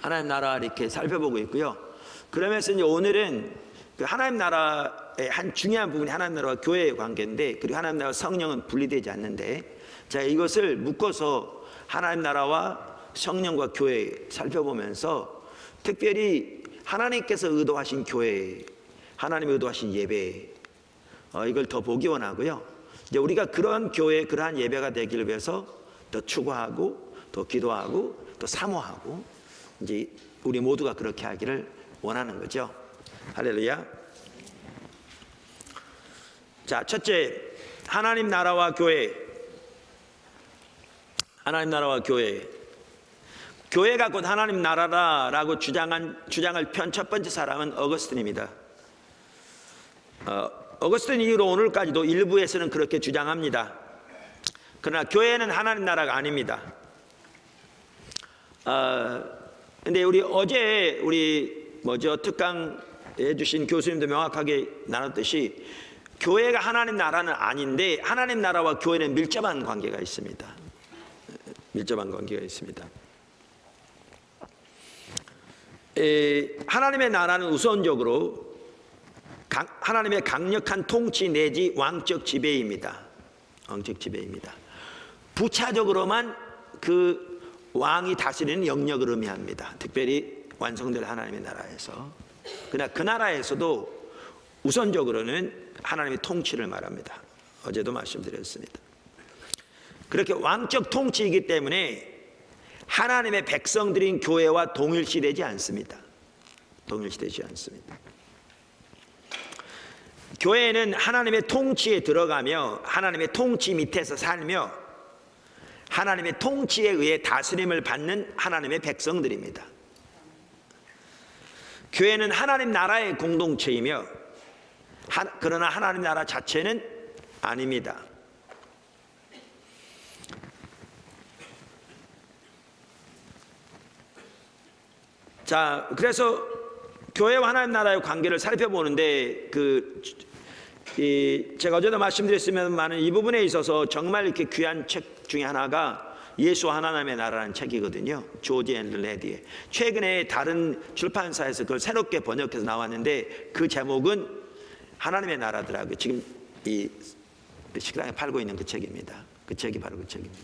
하나님 나라 이렇게 살펴보고 있고요. 그러면서 이제 오늘은 그 하나님 나라의 한 중요한 부분이 하나님 나라와 교회의 관계인데, 그리고 하나님 나라와 성령은 분리되지 않는데, 자, 이것을 묶어서 하나님 나라와 성령과 교회 살펴보면서 특별히 하나님께서 의도하신 교회, 하나님이 의도하신 예배, 이걸 더 보기 원하고요. 이제 우리가 그런 교회, 그러한 예배가 되기를 위해서 더 추구하고 더 기도하고 또 사모하고, 이제 우리 모두가 그렇게 하기를 원하는 거죠. 할렐루야. 자, 첫째, 하나님 나라와 교회. 하나님 나라와 교회. 교회가 곧 하나님 나라라고 주장을 편 첫 번째 사람은 어거스틴입니다. 어거스틴 이후로 오늘까지도 일부에서는 그렇게 주장합니다. 그러나 교회는 하나님 나라가 아닙니다. 근데 우리 어제 특강해 주신 교수님도 명확하게 나눴듯이 교회가 하나님 나라는 아닌데 하나님 나라와 교회는 밀접한 관계가 있습니다. 밀접한 관계가 있습니다. 하나님의 나라는 우선적으로 하나님의 강력한 통치 내지 왕적 지배입니다. 왕적 지배입니다. 부차적으로만 그 왕이 다스리는 영역을 의미합니다. 특별히 완성될 하나님의 나라에서. 그러나 그 나라에서도 우선적으로는 하나님의 통치를 말합니다. 어제도 말씀드렸습니다. 그렇게 왕적 통치이기 때문에 하나님의 백성들인 교회와 동일시되지 않습니다. 동일시되지 않습니다. 교회는 하나님의 통치에 들어가며 하나님의 통치 밑에서 살며 하나님의 통치에 의해 다스림을 받는 하나님의 백성들입니다. 교회는 하나님 나라의 공동체이며 그러나 하나님 나라 자체는 아닙니다. 자, 그래서 교회와 하나님 나라의 관계를 살펴보는데 제가 어제도 말씀드렸으면 이 부분에 있어서 정말 이렇게 귀한 책 중에 하나가 예수 하나님의 나라라는 책이거든요. 조지 앤 레디의. 최근에 다른 출판사에서 그걸 새롭게 번역해서 나왔는데 그 제목은 하나님의 나라더라고요. 지금 이 식당에 팔고 있는 그 책입니다. 그 책이 바로 그 책입니다.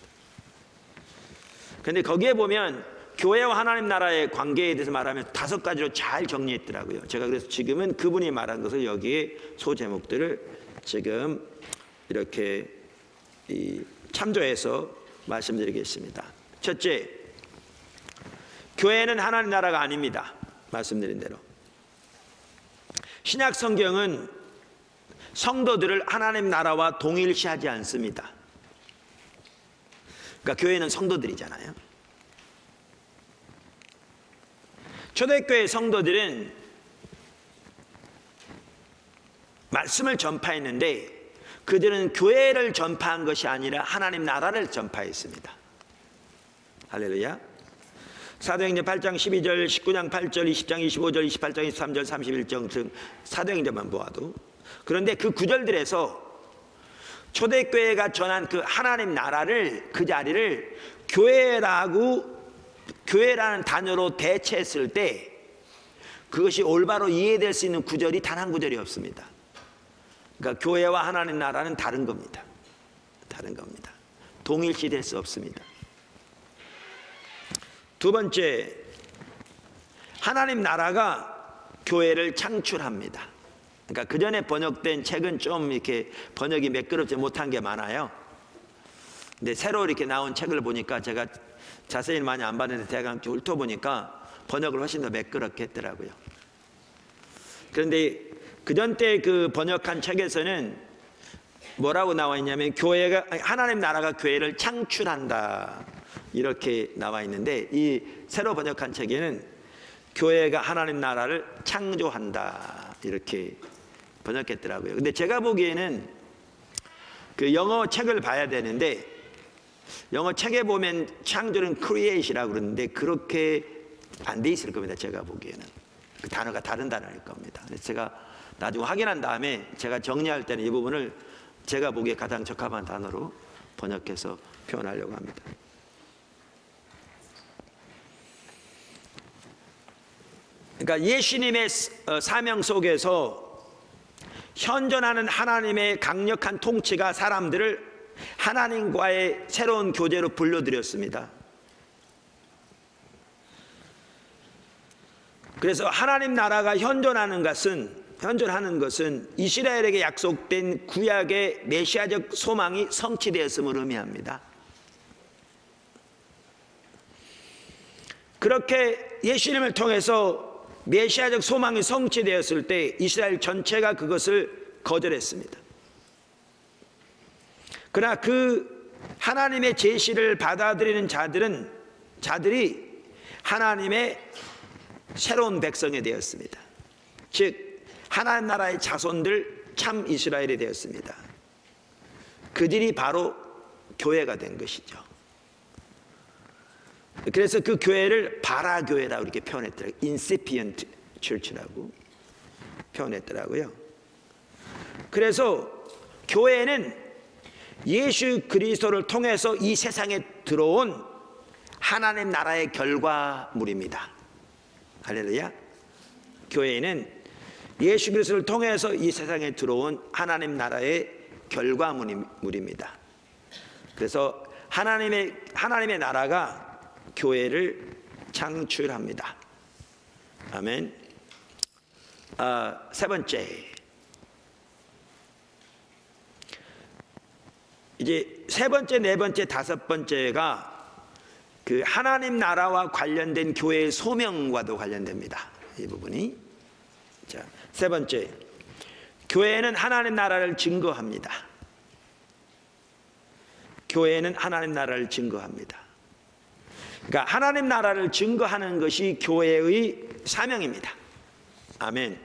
그런데 거기에 보면 교회와 하나님 나라의 관계에 대해서 말하면 5가지로 잘 정리했더라고요. 제가 그래서 지금은 그분이 말한 것을 여기에 소제목들을 지금 이렇게 참조해서 말씀드리겠습니다. 첫째, 교회는 하나님 나라가 아닙니다. 말씀드린 대로. 신약 성경은 성도들을 하나님 나라와 동일시하지 않습니다. 그러니까 교회는 성도들이잖아요. 초대교회 성도들은 말씀을 전파했는데 그들은 교회를 전파한 것이 아니라 하나님 나라를 전파했습니다. 할렐루야. 사도행전 8장 12절, 19장 8절, 20장 25절, 28장 23절, 31절 등 사도행전만 보아도. 그런데 그 구절들에서 초대교회가 전한 그 하나님 나라를, 그 자리를 교회라는 단어로 대체했을 때 그것이 올바로 이해될 수 있는 구절이 단 한 구절이 없습니다. 그러니까 교회와 하나님 나라는 다른 겁니다. 다른 겁니다. 동일시될 수 없습니다. 두 번째, 하나님 나라가 교회를 창출합니다. 그러니까 그 전에 번역된 책은 좀 이렇게 번역이 매끄럽지 못한 게 많아요. 근데 새로 이렇게 나온 책을 보니까 제가 자세히 많이 안 봤는데 대강 훑어보니까 번역을 훨씬 더 매끄럽게 했더라고요. 그런데 그전 때 그 번역한 책에서는 뭐라고 나와 있냐면 하나님 나라가 교회를 창출한다 이렇게 나와 있는데 이 새로 번역한 책에는 교회가 하나님 나라를 창조한다 이렇게 번역했더라고요. 근데 제가 보기에는 그 영어 책을 봐야 되는데 영어 책에 보면 창조는 create이라고 그러는데 그렇게 안 돼 있을 겁니다. 제가 보기에는 그 단어가 다른 단어일 겁니다. 그래서 제가 나중에 확인한 다음에 제가 정리할 때는 이 부분을 제가 보기에 가장 적합한 단어로 번역해서 표현하려고 합니다. 그러니까 예수님의 사명 속에서 현존하는 하나님의 강력한 통치가 사람들을 하나님과의 새로운 교제로 불러들였습니다. 그래서 하나님 나라가 현존하는 것은 이스라엘에게 약속된 구약의 메시아적 소망이 성취되었음을 의미합니다. 그렇게 예수님을 통해서 메시아적 소망이 성취되었을 때 이스라엘 전체가 그것을 거절했습니다. 그러나 그 하나님의 제시를 받아들이는 자들이 하나님의 새로운 백성이 되었습니다. 즉 하나님 나라의 자손들 참 이스라엘이 되었습니다. 그들이 바로 교회가 된 것이죠. 그래서 그 교회를 바라교회라고 이렇게 표현했더라고요. incipient church라고 표현했더라고요. 그래서 교회는 예수 그리스도를 통해서 이 세상에 들어온 하나님 나라의 결과물입니다. 할렐루야. 교회는 예수 그리스도를 통해서 이 세상에 들어온 하나님 나라의 결과물입니다. 그래서 하나님의 나라가 교회를 창출합니다. 아멘. 세 번째, 이제 세 번째, 네 번째, 다섯 번째가 그 하나님 나라와 관련된 교회의 소명과도 관련됩니다. 이 부분이. 자, 세 번째, 교회는 하나님 나라를 증거합니다. 교회는 하나님 나라를 증거합니다. 그러니까 하나님 나라를 증거하는 것이 교회의 사명입니다. 아멘.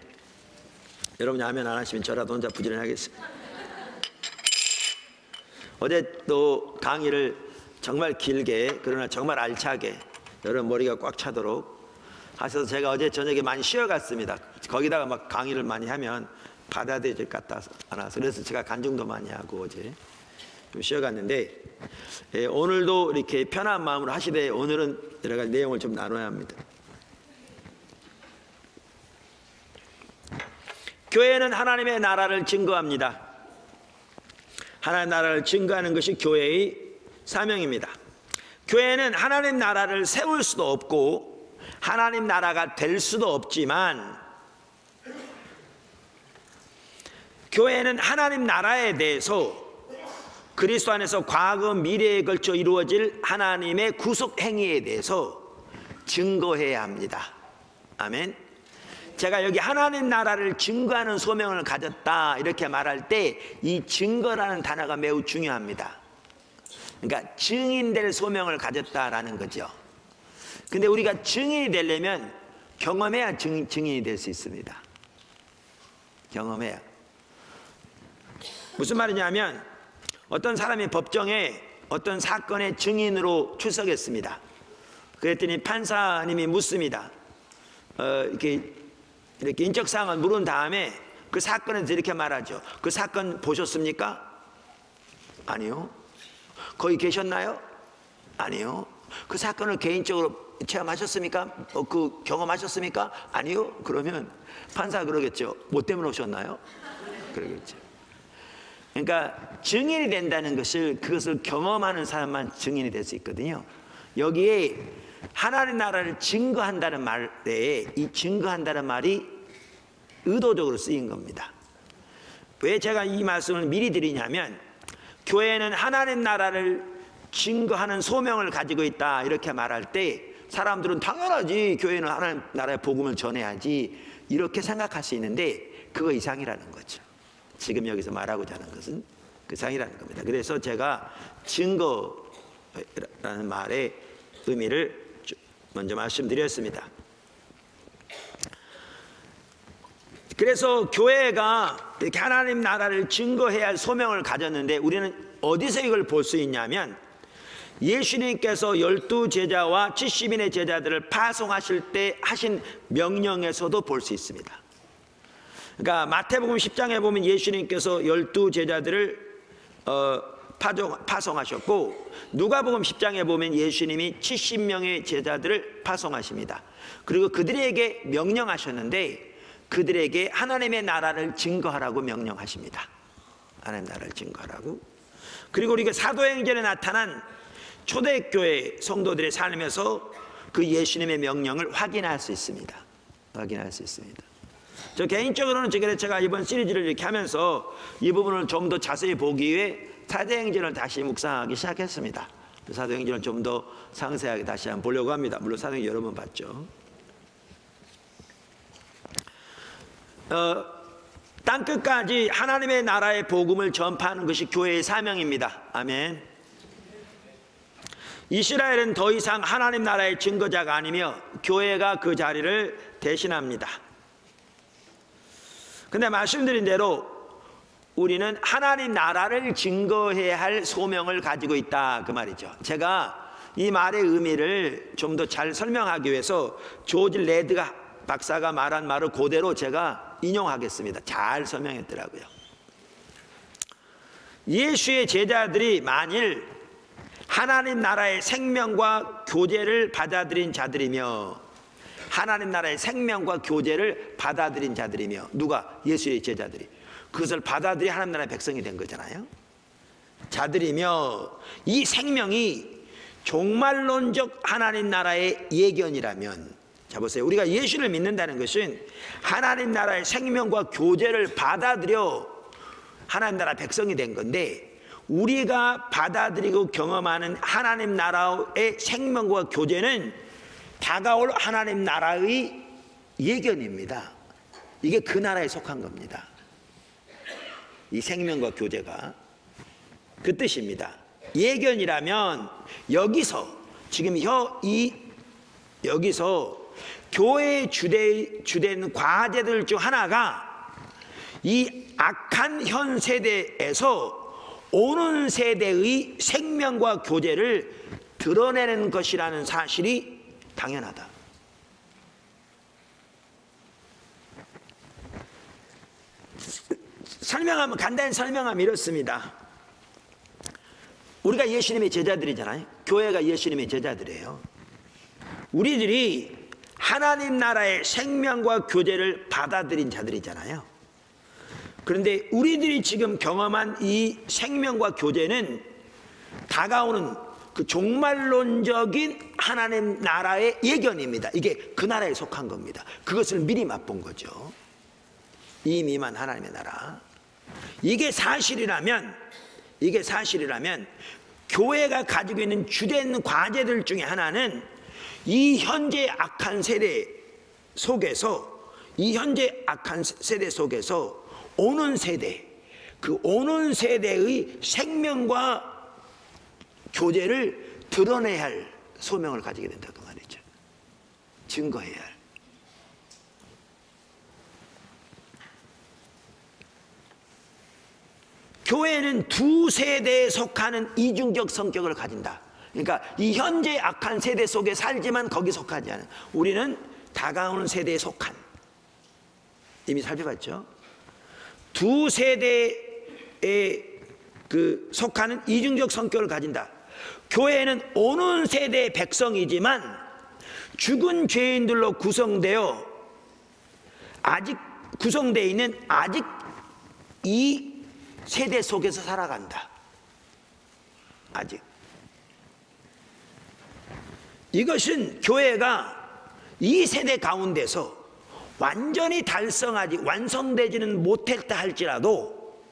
여러분이 아멘 안 하시면 저라도 혼자 부지런하겠습니다. 어제 또 강의를 정말 길게, 그러나 정말 알차게 여러분 머리가 꽉 차도록 하셔서 제가 어제 저녁에 많이 쉬어갔습니다. 거기다가 막 강의를 많이 하면 받아들일 것 같아서 그래서 제가 간증도 많이 하고 어제 좀 쉬어갔는데, 오늘도 이렇게 편한 마음으로 하시되 오늘은 여러 가지 내용을 좀 나눠야 합니다. 교회는 하나님의 나라를 증거합니다. 하나님의 나라를 증거하는 것이 교회의 사명입니다. 교회는 하나님 나라를 세울 수도 없고 하나님 나라가 될 수도 없지만, 교회는 하나님 나라에 대해서 그리스도 안에서 과거 미래에 걸쳐 이루어질 하나님의 구속 행위에 대해서 증거해야 합니다. 아멘. 제가 여기 하나님 나라를 증거하는 소명을 가졌다 이렇게 말할 때 이 증거라는 단어가 매우 중요합니다. 그러니까 증인될 소명을 가졌다라는 거죠. 근데 우리가 증인이 되려면 경험해야 증인이 될 수 있습니다. 경험해야. 무슨 말이냐면 어떤 사람이 법정에 어떤 사건의 증인으로 출석했습니다. 그랬더니 판사님이 묻습니다. 이렇게 인적사항을 물은 다음에 그 사건에 대해서 이렇게 말하죠. 그 사건 보셨습니까? 아니요. 거기 계셨나요? 아니요. 그 사건을 개인적으로 체험하셨습니까? 그 경험하셨습니까? 아니요. 그러면 판사가 그러겠죠. 뭐 때문에 오셨나요? 그러겠죠. 그러니까 증인이 된다는 것을, 그것을 경험하는 사람만 증인이 될 수 있거든요. 여기에 하나님 나라를 증거한다는 말에 이 증거한다는 말이 의도적으로 쓰인 겁니다. 왜 제가 이 말씀을 미리 드리냐면, 교회는 하나님 나라를 증거하는 소명을 가지고 있다 이렇게 말할 때 사람들은 당연하지, 교회는 하나님 나라의 복음을 전해야지 이렇게 생각할 수 있는데 그거 이상이라는 거죠. 지금 여기서 말하고자 하는 것은 그 이상이라는 겁니다. 그래서 제가 증거라는 말의 의미를 먼저 말씀드렸습니다. 그래서 교회가 이렇게 하나님 나라를 증거해야 할 소명을 가졌는데, 우리는 어디서 이걸 볼 수 있냐면 예수님께서 12제자와 70인의 제자들을 파송하실 때 하신 명령에서도 볼 수 있습니다. 그러니까 마태복음 10장에 보면 예수님께서 12제자들을 파송하셨고, 누가복음 10장에 보면 예수님이 70명의 제자들을 파송하십니다. 그리고 그들에게 명령하셨는데, 그들에게 하나님의 나라를 증거하라고 명령하십니다. 하나님의 나라를 증거하라고. 그리고 우리가 사도행전에 나타난 초대교회 성도들의 삶에서 그 예수님의 명령을 확인할 수 있습니다. 확인할 수 있습니다. 저 개인적으로는 제가 이번 시리즈를 이렇게 하면서 이 부분을 좀 더 자세히 보기 위해 사도행전을 다시 묵상하기 시작했습니다. 사도행전을 좀 더 상세하게 다시 한번 보려고 합니다. 물론 사도행전 여러 번 봤죠. 땅끝까지 하나님의 나라의 복음을 전파하는 것이 교회의 사명입니다. 아멘. 이스라엘은 더 이상 하나님 나라의 증거자가 아니며 교회가 그 자리를 대신합니다. 근데 말씀드린 대로 우리는 하나님 나라를 증거해야 할 소명을 가지고 있다, 그 말이죠. 제가 이 말의 의미를 좀 더 잘 설명하기 위해서 조지 레드가 박사가 말한 말을 그대로 제가 인용하겠습니다. 잘 설명했더라고요. 예수의 제자들이 만일 하나님 나라의 생명과 교제를 받아들인 자들이며, 하나님 나라의 생명과 교제를 받아들인 자들이며, 누가? 예수의 제자들이 그것을 받아들이 하나님 나라의 백성이 된 거잖아요. 자들이며 이 생명이 종말론적 하나님 나라의 예견이라면, 자 보세요. 우리가 예수를 믿는다는 것은 하나님 나라의 생명과 교제를 받아들여 하나님 나라 백성이 된 건데, 우리가 받아들이고 경험하는 하나님 나라의 생명과 교제는 다가올 하나님 나라의 예견입니다. 이게 그 나라에 속한 겁니다. 이 생명과 교제가 그 뜻입니다. 예견이라면 여기서 지금 여기서 교회의 주된 과제들 중 하나가 이 악한 현 세대에서 오는 세대의 생명과 교제를 드러내는 것이라는 사실이 당연하다. 간단히 설명하면 이렇습니다. 우리가 예수님의 제자들이잖아요. 교회가 예수님의 제자들이에요. 우리들이 하나님 나라의 생명과 교제를 받아들인 자들이잖아요. 그런데 우리들이 지금 경험한 이 생명과 교제는 다가오는 그 종말론적인 하나님 나라의 예견입니다. 이게 그 나라에 속한 겁니다. 그것을 미리 맛본 거죠. 이미만 하나님의 나라. 이게 사실이라면 교회가 가지고 있는 주된 과제들 중에 하나는 이 현재 악한 세대 속에서 오는 세대, 그 오는 세대의 생명과 교제를 드러내야 할 소명을 가지게 된다고 말이죠. 증거해야 할. 교회는 두 세대에 속하는 이중적 성격을 가진다. 그러니까 이 현재 악한 세대 속에 살지만 거기 속하지 않은, 우리는 다가오는 세대에 속한, 이미 살펴봤죠. 두 세대에 속하는 이중적 성격을 가진다. 교회는 오는 세대의 백성이지만 죽은 죄인들로 구성되어 있는 아직 이 세대 속에서 살아간다. 아직. 이것은 교회가 이 세대 가운데서 완전히 완성되지는 못했다 할지라도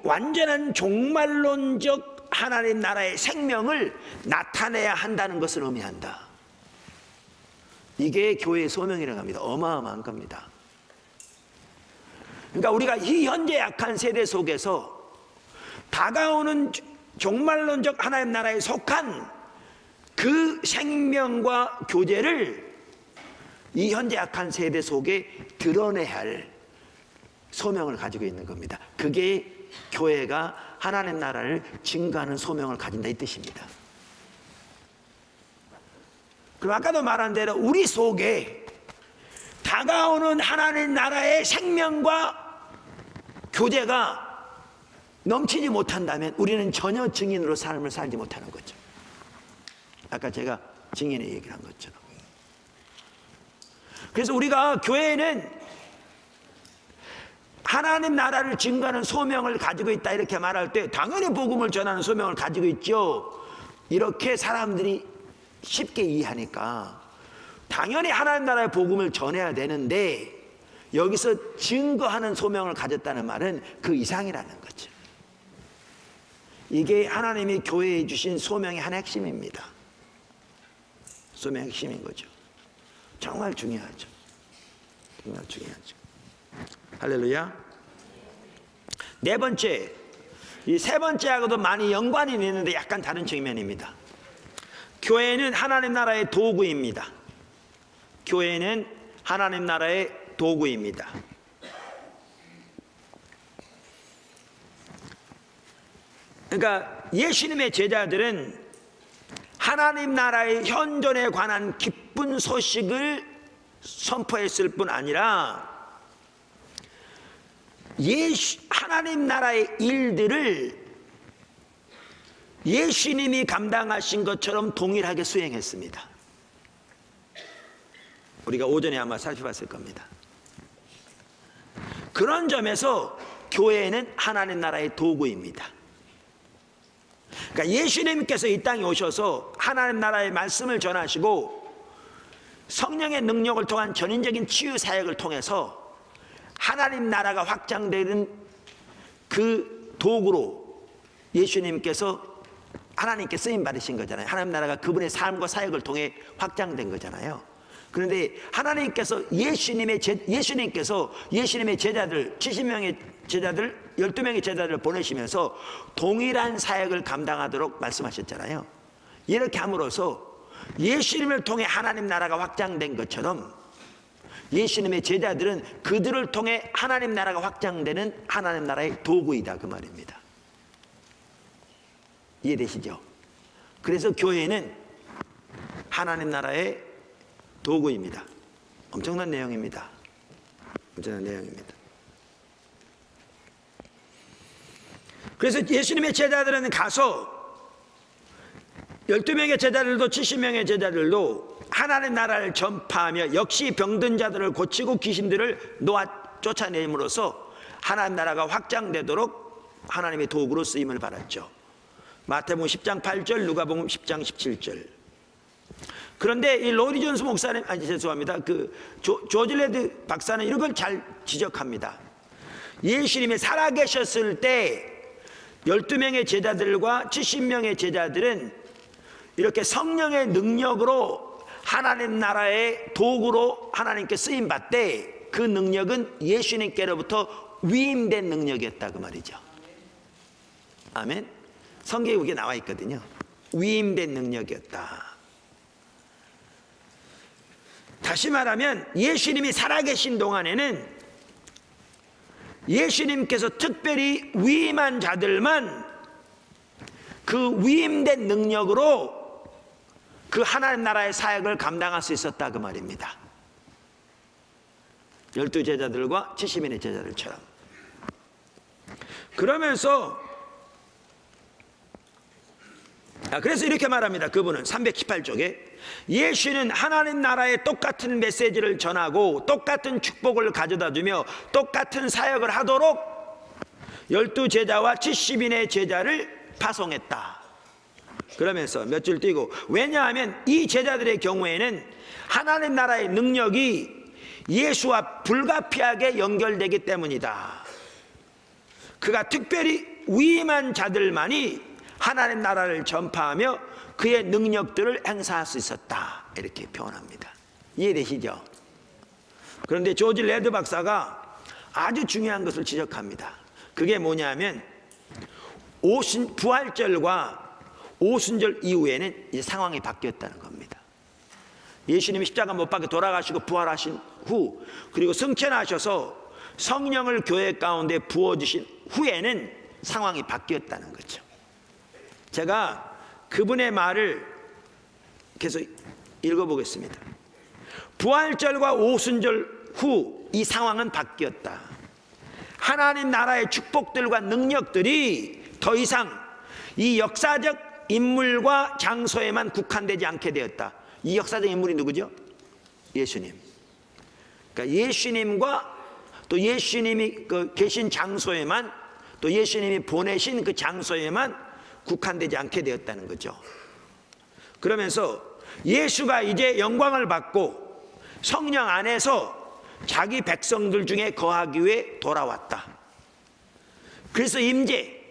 완전한 종말론적 하나님 나라의 생명을 나타내야 한다는 것을 의미한다. 이게 교회의 소명이라고 합니다. 어마어마한 겁니다. 그러니까 우리가 이 현재 약한 세대 속에서 다가오는 종말론적 하나님 나라에 속한 그 생명과 교제를 이 현재 약한 세대 속에 드러내야 할 소명을 가지고 있는 겁니다. 그게 교회가 하나님 나라를 증거하는 소명을 가진다, 이 뜻입니다. 그럼 아까도 말한 대로 우리 속에 다가오는 하나님 나라의 생명과 교제가 넘치지 못한다면 우리는 전혀 증인으로 삶을 살지 못하는 거죠. 아까 제가 증인의 얘기를 한 것처럼. 그래서 우리가 교회에는 하나님 나라를 증거하는 소명을 가지고 있다 이렇게 말할 때 당연히 복음을 전하는 소명을 가지고 있죠. 이렇게 사람들이 쉽게 이해하니까 당연히 하나님 나라의 복음을 전해야 되는데 여기서 증거하는 소명을 가졌다는 말은 그 이상이라는 거죠. 이게 하나님이 교회에 주신 소명의 한 핵심입니다. 소명의 핵심인 거죠. 정말 중요하죠. 정말 중요하죠. 할렐루야. 네 번째, 이 세 번째하고도 많이 연관이 있는데 약간 다른 측면입니다. 교회는 하나님 나라의 도구입니다. 교회는 하나님 나라의 도구입니다. 그러니까 예수님의 제자들은 하나님 나라의 현존에 관한 기쁜 소식을 선포했을 뿐 아니라 하나님 나라의 일들을 예수님이 감당하신 것처럼 동일하게 수행했습니다. 우리가 오전에 아마 살펴봤을 겁니다. 그런 점에서 교회는 하나님 나라의 도구입니다. 그러니까 예수님께서 이 땅에 오셔서 하나님 나라의 말씀을 전하시고 성령의 능력을 통한 전인적인 치유 사역을 통해서 하나님 나라가 확장되는 그 도구로 예수님께서 하나님께 쓰임 받으신 거잖아요. 하나님 나라가 그분의 삶과 사역을 통해 확장된 거잖아요. 그런데 하나님께서 예수님의 제자들 70명의 제자들 12명의 제자들을 보내시면서 동일한 사역을 감당하도록 말씀하셨잖아요. 이렇게 함으로써 예수님을 통해 하나님 나라가 확장된 것처럼 예수님의 제자들은 그들을 통해 하나님 나라가 확장되는 하나님 나라의 도구이다 그 말입니다. 이해되시죠? 그래서 교회는 하나님 나라의 도구입니다. 엄청난 내용입니다. 엄청난 내용입니다. 그래서 예수님의 제자들은 가서 12명의 제자들도 70명의 제자들도 하나님 나라를 전파하며 역시 병든 자들을 고치고 귀신들을 쫓아내므로써 하나님 나라가 확장되도록 하나님의 도구로 쓰임을 받았죠. 마태복음 10장 8절, 누가복음 10장 17절. 그런데 이 로리 존스 목사님, 죄송합니다. 조지 레드 박사는 이런 걸 잘 지적합니다. 예수님이 살아계셨을 때 12명의 제자들과 70명의 제자들은 이렇게 성령의 능력으로 하나님 나라의 도구로 하나님께 쓰임받되 그 능력은 예수님께로부터 위임된 능력이었다 그 말이죠. 아멘. 성경에 그게 나와 있거든요. 위임된 능력이었다. 다시 말하면 예수님이 살아계신 동안에는 예수님께서 특별히 위임한 자들만 그 위임된 능력으로 그 하나님 나라의 사역을 감당할 수 있었다 그 말입니다. 12제자들과 70인의 제자들처럼. 그러면서 그래서 이렇게 말합니다. 그분은 318쪽에 예수는 하나님 나라의 똑같은 메시지를 전하고 똑같은 축복을 가져다주며 똑같은 사역을 하도록 12제자와 70인의 제자를 파송했다. 그러면서 몇 줄 띄고, 왜냐하면 이 제자들의 경우에는 하나님 나라의 능력이 예수와 불가피하게 연결되기 때문이다. 그가 특별히 위임한 자들만이 하나님 나라를 전파하며 그의 능력들을 행사할 수 있었다. 이렇게 표현합니다. 이해되시죠? 그런데 조지 레드 박사가 아주 중요한 것을 지적합니다. 그게 뭐냐면 부활절과 오순절 이후에는 이제 상황이 바뀌었다는 겁니다. 예수님이 십자가 못 박혀 돌아가시고 부활하신 후, 그리고 승천하셔서 성령을 교회 가운데 부어주신 후에는 상황이 바뀌었다는 거죠. 제가 그분의 말을 계속 읽어보겠습니다. 부활절과 오순절 후 이 상황은 바뀌었다. 하나님 나라의 축복들과 능력들이 더 이상 이 역사적 인물과 장소에만 국한되지 않게 되었다. 이 역사적 인물이 누구죠? 예수님. 그러니까 예수님과 또 예수님이 계신 장소에만, 또 예수님이 보내신 그 장소에만 국한되지 않게 되었다는 거죠. 그러면서 예수가 이제 영광을 받고 성령 안에서 자기 백성들 중에 거하기 위해 돌아왔다. 그래서 임재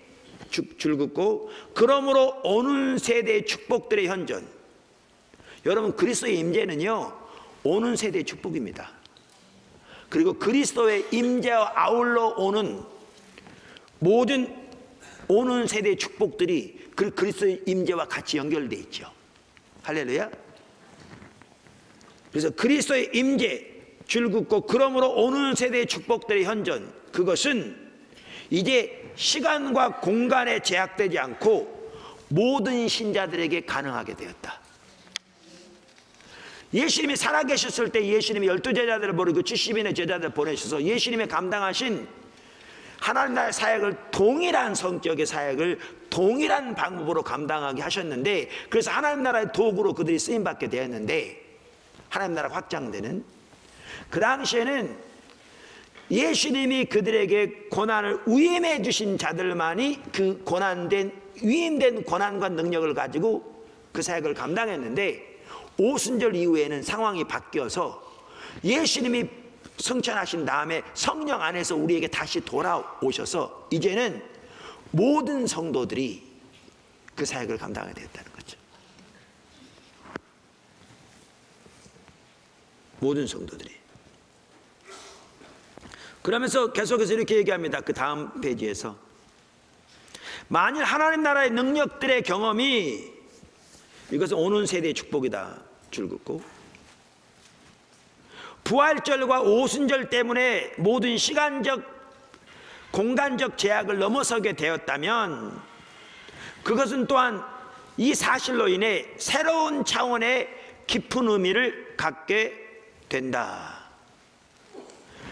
줄긋고 그러므로 오는 세대의 축복들의 현존. 여러분, 그리스도의 임재는요 오는 세대의 축복입니다. 그리고 그리스도의 임재와 아울러 오는 모든 오는 세대의 축복들이 그 그리스도의 임재와 같이 연결되어 있죠. 할렐루야. 그래서 그리스도의 임재 줄긋고 그러므로 오는 세대의 축복들의 현존, 그것은 이제 시간과 공간에 제약되지 않고 모든 신자들에게 가능하게 되었다. 예수님이 살아계셨을 때 예수님이 12제자들을 버리고 70인의 제자들을 보내셔서 예수님이 감당하신 하나님 나라의 사역을 동일한 성격의 사역을 동일한 방법으로 감당하게 하셨는데, 그래서 하나님 나라의 도구로 그들이 쓰임받게 되었는데, 하나님 나라가 확장되는 그 당시에는 예수님이 그들에게 고난을 위임해 주신 자들만이 그 위임된 고난과 능력을 가지고 그 사역을 감당했는데, 오순절 이후에는 상황이 바뀌어서 예수님이 승천하신 다음에 성령 안에서 우리에게 다시 돌아오셔서 이제는 모든 성도들이 그 사역을 감당하게 되었다는 거죠. 모든 성도들이. 그러면서 계속해서 이렇게 얘기합니다. 그 다음 페이지에서 만일 하나님 나라의 능력들의 경험이, 이것은 오는 세대의 축복이다 줄긋고, 부활절과 오순절 때문에 모든 시간적 공간적 제약을 넘어서게 되었다면 그것은 또한 이 사실로 인해 새로운 차원의 깊은 의미를 갖게 된다.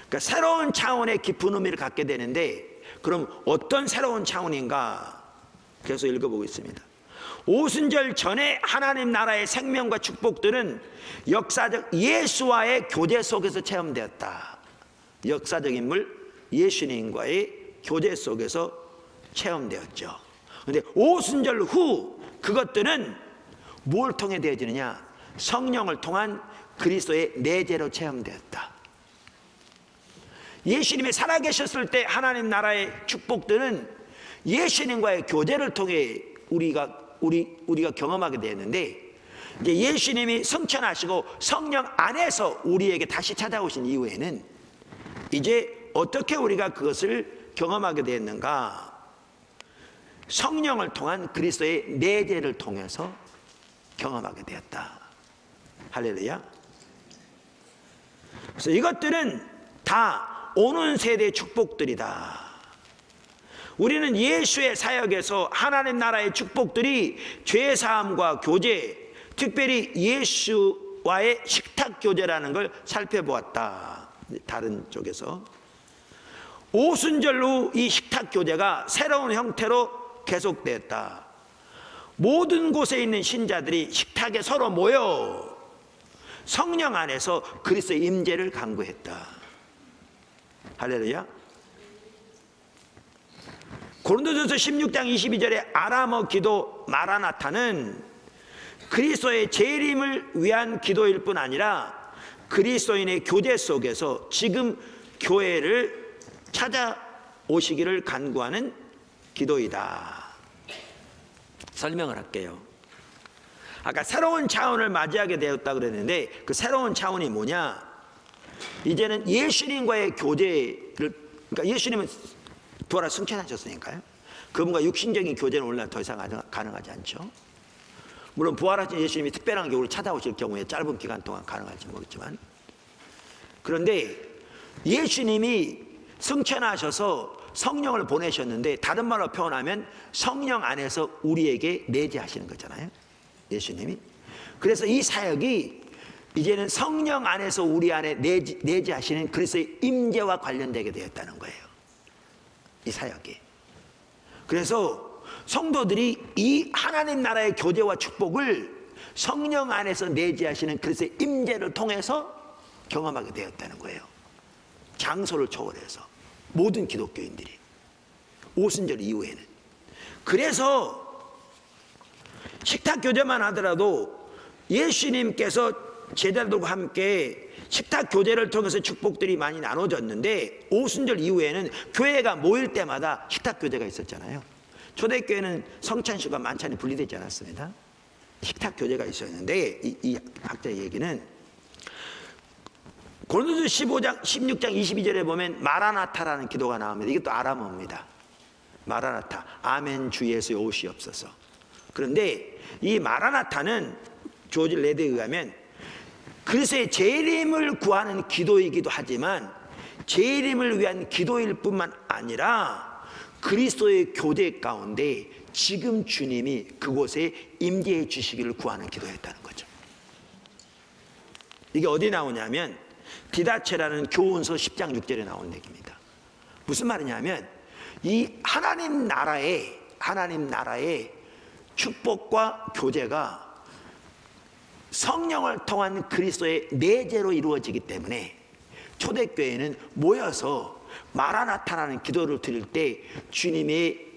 그러니까 새로운 차원의 깊은 의미를 갖게 되는데, 그럼 어떤 새로운 차원인가 계속 읽어보겠습니다. 오순절 전에 하나님 나라의 생명과 축복들은 역사적 예수와의 교제 속에서 체험되었다. 역사적 인물 예수님과의 교제 속에서 체험되었죠. 그런데 오순절 후 그것들은 뭘 통해 되어지느냐? 성령을 통한 그리스도의 내재로 체험되었다. 예수님이 살아계셨을 때 하나님 나라의 축복들은 예수님과의 교제를 통해 우리가 경험하게 되었는데, 이제 예수님이 승천하시고 성령 안에서 우리에게 다시 찾아오신 이후에는 이제 어떻게 우리가 그것을 경험하게 되었는가? 성령을 통한 그리스도의 내재를 통해서 경험하게 되었다. 할렐루야. 그래서 이것들은 다 오는 세대의 축복들이다. 우리는 예수의 사역에서 하나님 나라의 축복들이 죄사함과 교제, 특별히 예수와의 식탁 교제라는 걸 살펴보았다. 다른 쪽에서 오순절 후 이 식탁 교제가 새로운 형태로 계속되었다. 모든 곳에 있는 신자들이 식탁에 서로 모여 성령 안에서 그리스도의 임재를 간구했다. 할렐루야. 고린도전서 16장 22절에 아람어 기도 마라나타는 그리스도의 재림을 위한 기도일 뿐 아니라 그리스도인의 교제 속에서 지금 교회를 찾아오시기를 간구하는 기도이다. 설명을 할게요. 아까 새로운 차원을 맞이하게 되었다 그랬는데, 그 새로운 차원이 뭐냐? 이제는 예수님과의 교제를, 그러니까 예수님은 부활을 승천하셨으니까요. 그분과 육신적인 교제는 오늘날 더 이상 가능하지 않죠. 물론 부활하신 예수님이 특별한 경우를 찾아오실 경우에 짧은 기간 동안 가능할지 모르겠지만, 그런데 예수님이 승천하셔서 성령을 보내셨는데, 다른 말로 표현하면 성령 안에서 우리에게 내재하시는 거잖아요, 예수님이. 그래서 이 사역이 이제는 성령 안에서 우리 안에 내재하시는 그리스도의 임재와 관련되게 되었다는 거예요. 이 사역이. 그래서 성도들이 이 하나님 나라의 교제와 축복을 성령 안에서 내재하시는 그리스도의 임재를 통해서 경험하게 되었다는 거예요. 장소를 초월해서 모든 기독교인들이 오순절 이후에는. 그래서 식탁 교제만 하더라도 예수님께서 제자들과 함께 식탁 교제를 통해서 축복들이 많이 나눠졌는데, 오순절 이후에는 교회가 모일 때마다 식탁 교제가 있었잖아요. 초대교회는 성찬식과 만찬이 분리되지 않았습니다. 식탁 교제가 있었는데, 이 학자의 얘기는 고린도서 15장 16장 22절에 보면 마라나타라는 기도가 나옵니다. 이게 또 아람어입니다. 마라나타, 아멘 주 예수의 오시옵소서. 그런데 이 마라나타는 조지 레드에 의하면 그리스도의 재림을 구하는 기도이기도 하지만 재림을 위한 기도일 뿐만 아니라 그리스도의 교제 가운데 지금 주님이 그곳에 임재해 주시기를 구하는 기도였다는 거죠. 이게 어디 나오냐면 디다체라는 교훈서 10장 6절에 나온 얘기입니다. 무슨 말이냐면 이 하나님 나라의 축복과 교제가 성령을 통한 그리스도의 내재로 이루어지기 때문에 초대교회는 모여서 마라나타라는 기도를 드릴 때 주님의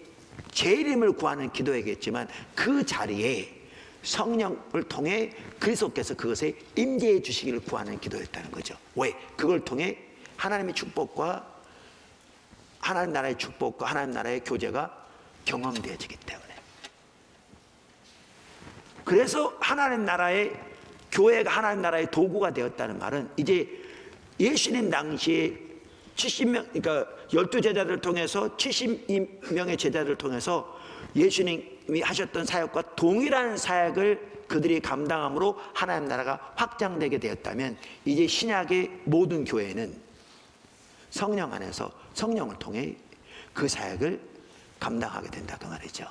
재림을 구하는 기도이겠지만 그 자리에 성령을 통해 그리스도께서 그것에 임재해 주시기를 구하는 기도였다는 거죠. 왜? 그걸 통해 하나님의 축복과 하나님 나라의 축복과 하나님 나라의 교제가 경험되어지기 때문에. 그래서 하나님 나라의 교회가 하나님 나라의 도구가 되었다는 말은 이제 예수님 당시에 70명, 그러니까 12제자들을 통해서 70명의 제자들을 통해서 예수님이 하셨던 사역과 동일한 사역을 그들이 감당함으로 하나님 나라가 확장되게 되었다면 이제 신약의 모든 교회는 성령 안에서 성령을 통해 그 사역을 감당하게 된다 그 말이죠.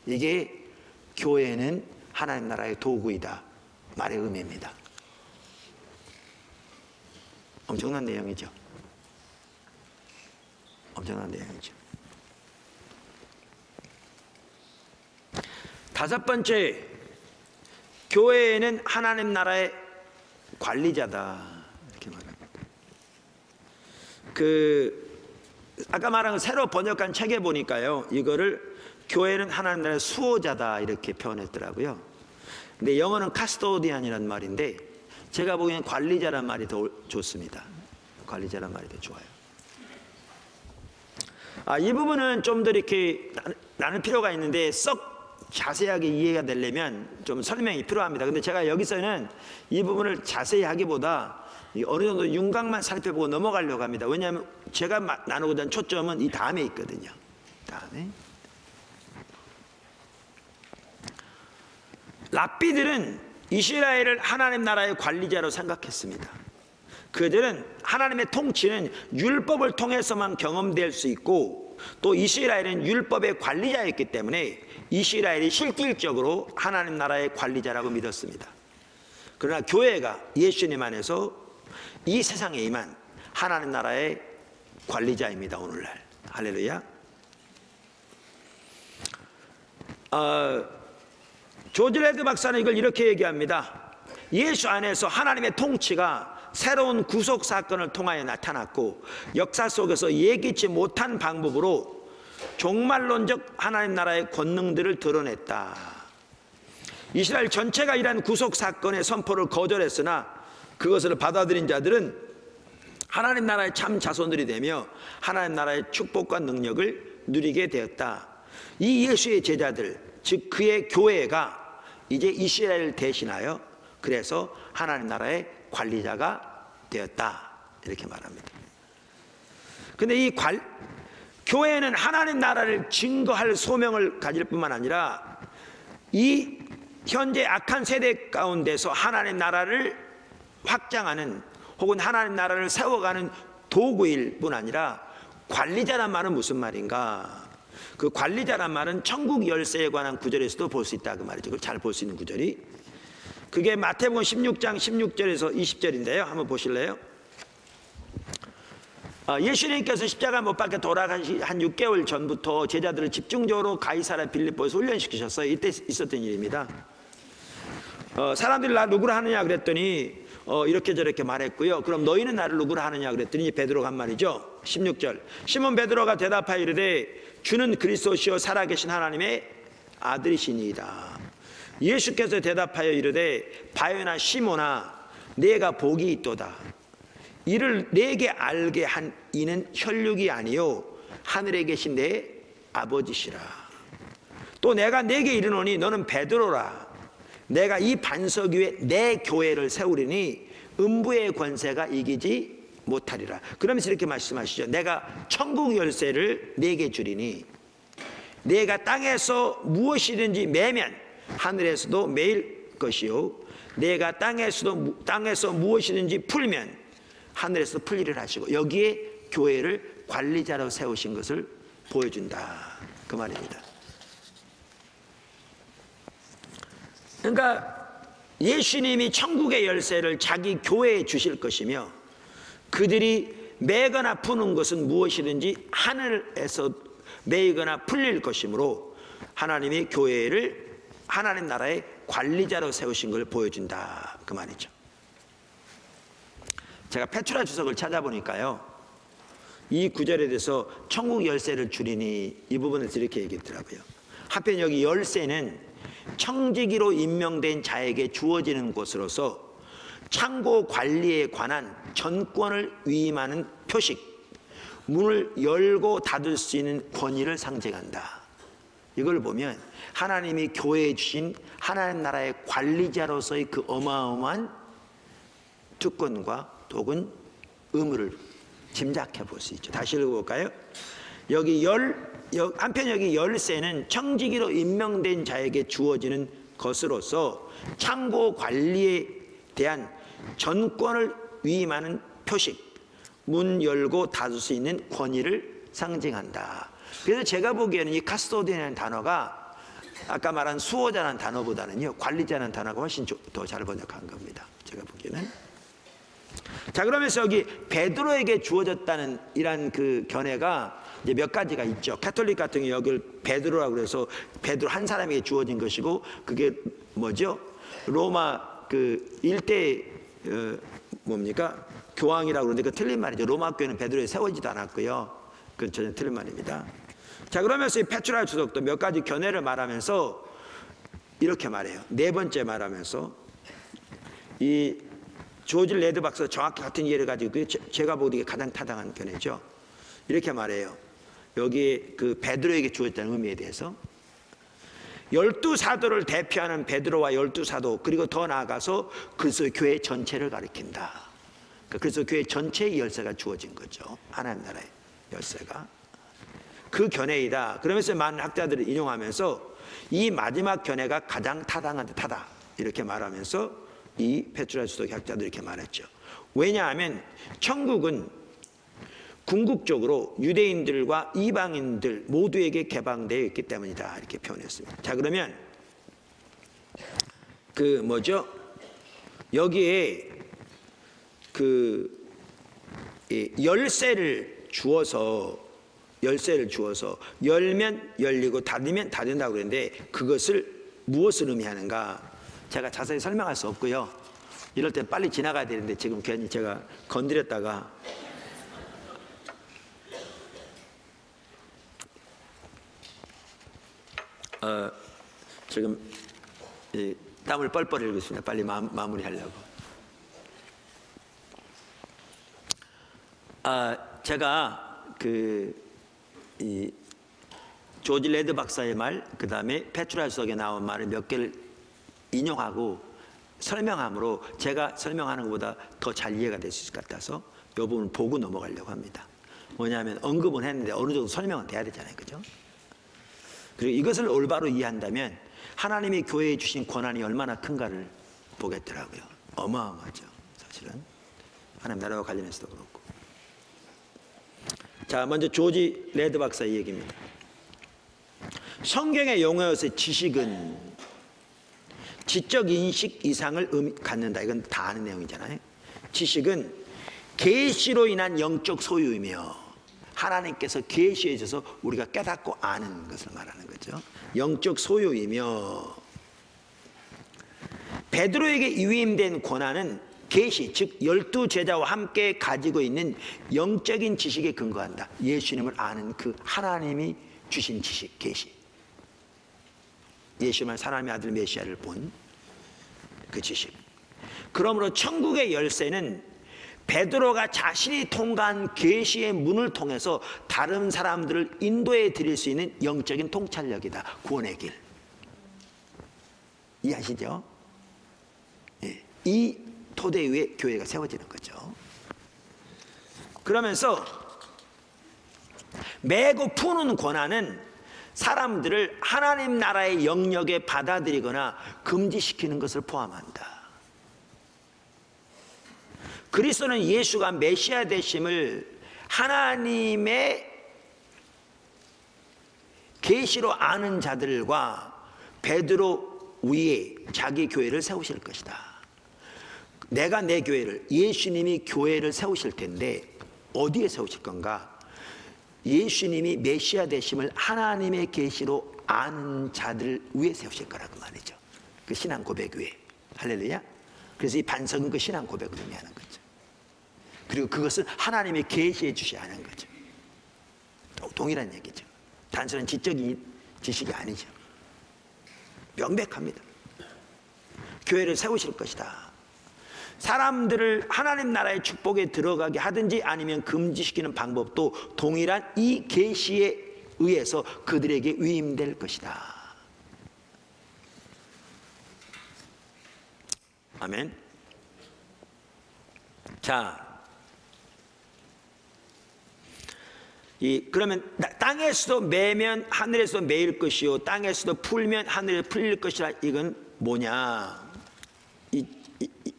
이게 교회는 하나님 나라의 도구이다 말의 의미입니다. 엄청난 내용이죠. 엄청난 내용이죠. 다섯 번째, 교회는 하나님 나라의 관리자다 이렇게 말합니다. 아까 말한 새로 번역한 책에 보니까요, 이거를 교회는 하나님 나라의 수호자다 이렇게 표현했더라고요. 근데 영어는 카스토디안이라는 말인데 제가 보기엔 관리자란 말이 더 좋습니다. 관리자란 말이 더 좋아요. 이 부분은 좀 더 이렇게 나눌 필요가 있는데 썩 자세하게 이해가 되려면 좀 설명이 필요합니다. 근데 제가 여기서는 이 부분을 자세히 하기보다 어느 정도 윤곽만 살펴보고 넘어가려고 합니다. 왜냐하면 제가 나누고자 하는 초점은 이 다음에 있거든요. 다음에 랍비들은 이스라엘을 하나님 나라의 관리자로 생각했습니다. 그들은 하나님의 통치는 율법을 통해서만 경험될 수 있고 또 이스라엘은 율법의 관리자였기 때문에 이스라엘이 실질적으로 하나님 나라의 관리자라고 믿었습니다. 그러나 교회가 예수님 안에서 이 세상에 임한 하나님 나라의 관리자입니다. 오늘날 할렐루야. 조지 레드 박사는 이걸 이렇게 얘기합니다. 예수 안에서 하나님의 통치가 새로운 구속 사건을 통하여 나타났고 역사 속에서 예기치 못한 방법으로 종말론적 하나님 나라의 권능들을 드러냈다. 이스라엘 전체가 이러한 구속 사건의 선포를 거절했으나 그것을 받아들인 자들은 하나님 나라의 참 자손들이 되며 하나님 나라의 축복과 능력을 누리게 되었다. 이 예수의 제자들, 즉 그의 교회가 이제 이스라엘을 대신하여 그래서 하나님 나라의 관리자가 되었다 이렇게 말합니다. 근데 이 교회는 하나님 나라를 증거할 소명을 가질 뿐만 아니라 이 현재 악한 세대 가운데서 하나님 나라를 확장하는 혹은 하나님 나라를 세워가는 도구일 뿐 아니라 관리자란 말은 무슨 말인가? 그 관리자란 말은 천국 열쇠에 관한 구절에서도 볼 수 있다 그 말이죠. 그걸 잘 볼 수 있는 구절이 그게 마태복음 16장 16절에서 20절인데요. 한번 보실래요? 예수님께서 십자가 못 박혀 돌아가시 한 6개월 전부터 제자들을 집중적으로 가이사랴 빌립보에서 훈련시키셨어요. 이때 있었던 일입니다. 사람들이 나 누구라 하느냐 그랬더니 이렇게 저렇게 말했고요. 그럼 너희는 나를 누구라 하느냐 그랬더니 베드로가 한 말이죠. 16절 시몬 베드로가 대답하여 이르되 주는 그리스도시요 살아계신 하나님의 아들이시니이다. 예수께서 대답하여 이르되 바요나 시몬아 네가 복이 있도다. 이를 내게 알게 한 이는 혈육이 아니요 하늘에 계신 내 아버지시라. 또 내가 네게 이르노니 너는 베드로라. 내가 이 반석 위에 내 교회를 세우리니 음부의 권세가 이기지 못하리라. 그러면서 이렇게 말씀하시죠. 내가 천국 열쇠를 네게 주리니 내가 땅에서 무엇이든지 매면 하늘에서도 매일 것이요 내가 땅에서 무엇이든지 풀면 하늘에서 풀리를 하시고 여기에 교회를 관리자로 세우신 것을 보여준다 그 말입니다. 그러니까 예수님이 천국의 열쇠를 자기 교회에 주실 것이며 그들이 매거나 푸는 것은 무엇이든지 하늘에서 매거나 풀릴 것이므로 하나님이 교회를 하나님 나라의 관리자로 세우신 걸 보여준다 그 말이죠. 제가 페트라 주석을 찾아보니까요 이 구절에 대해서 천국 열쇠를 주리니 이 부분에서 이렇게 얘기했더라고요. 한편 여기 열쇠는 청지기로 임명된 자에게 주어지는 것으로서 창고 관리에 관한 전권을 위임하는 표식, 문을 열고 닫을 수 있는 권위를 상징한다. 이걸 보면 하나님이 교회에 주신 하나님 나라의 관리자로서의 그 어마어마한 특권과 혹은 의무를 짐작해 볼 수 있죠. 다시 읽어볼까요? 한편 여기 열쇠는 청지기로 임명된 자에게 주어지는 것으로서 창고 관리에 대한 전권을 위임하는 표식, 문 열고 닫을 수 있는 권위를 상징한다. 그래서 제가 보기에는 이 카스토디안이라는 단어가 아까 말한 수호자라는 단어보다는요 관리자라는 단어가 훨씬 더 잘 번역한 겁니다. 제가 보기에는. 자, 그러면서 여기 베드로에게 주어졌다는 이란 그 견해가 이제 몇 가지가 있죠. 가톨릭 같은 경우 여기를 베드로라고 그래서 베드로 한 사람에게 주어진 것이고 그게 뭐죠? 로마 그 일대 뭡니까? 교황이라고 그러는데 그 틀린 말이죠. 로마 교회는 베드로에 세워지도 않았고요. 그건 전혀 틀린 말입니다. 자, 그러면서 이 페트라 주석도 몇 가지 견해를 말하면서 이렇게 말해요. 네 번째 말하면서 이 조지 레드 박사 정확히 같은 이해를 가지고 제가 보기에 가장 타당한 견해죠. 이렇게 말해요. 여기 그 베드로에게 주어졌다는 의미에 대해서 12사도를 대표하는 베드로와 12사도 그리고 더 나아가서 그리스도 교회 전체를 가리킨다. 그래서 교회 전체의 열쇠가 주어진 거죠. 하나님 나라의 열쇠가. 그 견해이다. 그러면서 많은 학자들을 인용하면서 이 마지막 견해가 가장 타당한 듯하다. 이렇게 말하면서 이 페트라 주석의 학자들이 이렇게 말했죠. 왜냐하면 천국은 궁극적으로 유대인들과 이방인들 모두에게 개방되어 있기 때문이다. 이렇게 표현했습니다. 자, 그러면 그 뭐죠? 여기에 그 열쇠를 주어서 열면 열리고 닫으면 닫는다고 그랬는데 그것을 무엇을 의미하는가? 제가 자세히 설명할 수 없고요. 이럴 때 빨리 지나가야 되는데 지금 괜히 제가 건드렸다가 지금 땀을 뻘뻘 흘리고 있습니다. 빨리 마무리하려고. 제가 이 조지 레드 박사의 말, 그 다음에 페트라 주석에 나온 말을 몇 개를 인용하고 설명함으로 제가 설명하는 것보다 더 잘 이해가 될 수 있을 것 같아서 이 부분을 보고 넘어가려고 합니다. 뭐냐면 언급은 했는데 어느 정도 설명은 돼야 되잖아요. 그죠? 그리고 이것을 올바로 이해한다면 하나님이 교회에 주신 권한이 얼마나 큰가를 보겠더라고요. 어마어마하죠. 사실은 하나님 나라와 관련해서도 그렇고. 자, 먼저 조지 레드 박사의 얘기입니다. 성경의 용어에서 지식은 지적 인식 이상을 갖는다. 이건 다 아는 내용이잖아요. 지식은 계시로 인한 영적 소유이며, 하나님께서 계시해 줘서 우리가 깨닫고 아는 것을 말하는 거죠. 영적 소유이며, 베드로에게 위임된 권한은 계시, 즉 12제자와 함께 가지고 있는 영적인 지식에 근거한다. 예수님을 아는 그 하나님이 주신 지식, 계시. 예수님은 하나님의 아들 메시아를 본 그 지식. 그러므로 천국의 열쇠는 베드로가 자신이 통과한 계시의 문을 통해서 다른 사람들을 인도해 드릴 수 있는 영적인 통찰력이다. 구원의 길. 이해하시죠? 예. 이 토대 위에 교회가 세워지는 거죠. 그러면서 매고 푸는 권한은 사람들을 하나님 나라의 영역에 받아들이거나 금지시키는 것을 포함한다. 그리스도는 예수가 메시아 되심을 하나님의 계시로 아는 자들과 베드로 위에 자기 교회를 세우실 것이다. 내가 내 교회를, 예수님이 교회를 세우실 텐데 어디에 세우실 건가? 예수님이 메시아 되심을 하나님의 계시로 아는 자들 위에 세우실 거라고 말이죠. 그 신앙 고백 위에. 할렐루야. 그래서 이 반석은 그 신앙 고백을 의미하는 거죠. 그리고 그것은 하나님의 계시해 주셔야 하는 거죠. 동일한 얘기죠. 단순한 지적인 지식이 아니죠. 명백합니다. 교회를 세우실 것이다. 사람들을 하나님 나라의 축복에 들어가게 하든지 아니면 금지시키는 방법도 동일한 이 계시에 의해서 그들에게 위임될 것이다. 아멘. 자, 그러면 땅에서도 매면 하늘에서도 매일 것이요 땅에서도 풀면 하늘에서 풀릴 것이라. 이건 뭐냐?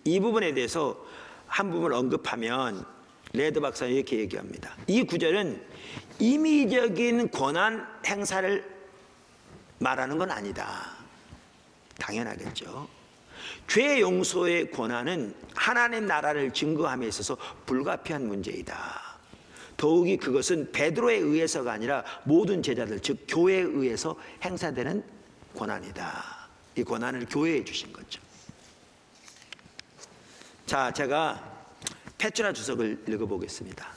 이 부분에 대해서 한 부분을 언급하면 레드 박사는 이렇게 얘기합니다. 이 구절은 임의적인 권한 행사를 말하는 건 아니다. 당연하겠죠. 죄 용서의 권한은 하나님 나라를 증거함에 있어서 불가피한 문제이다. 더욱이 그것은 베드로에 의해서가 아니라 모든 제자들, 즉 교회에 의해서 행사되는 권한이다. 이 권한을 교회에 주신 거죠. 자, 제가 페트라 주석을 읽어보겠습니다.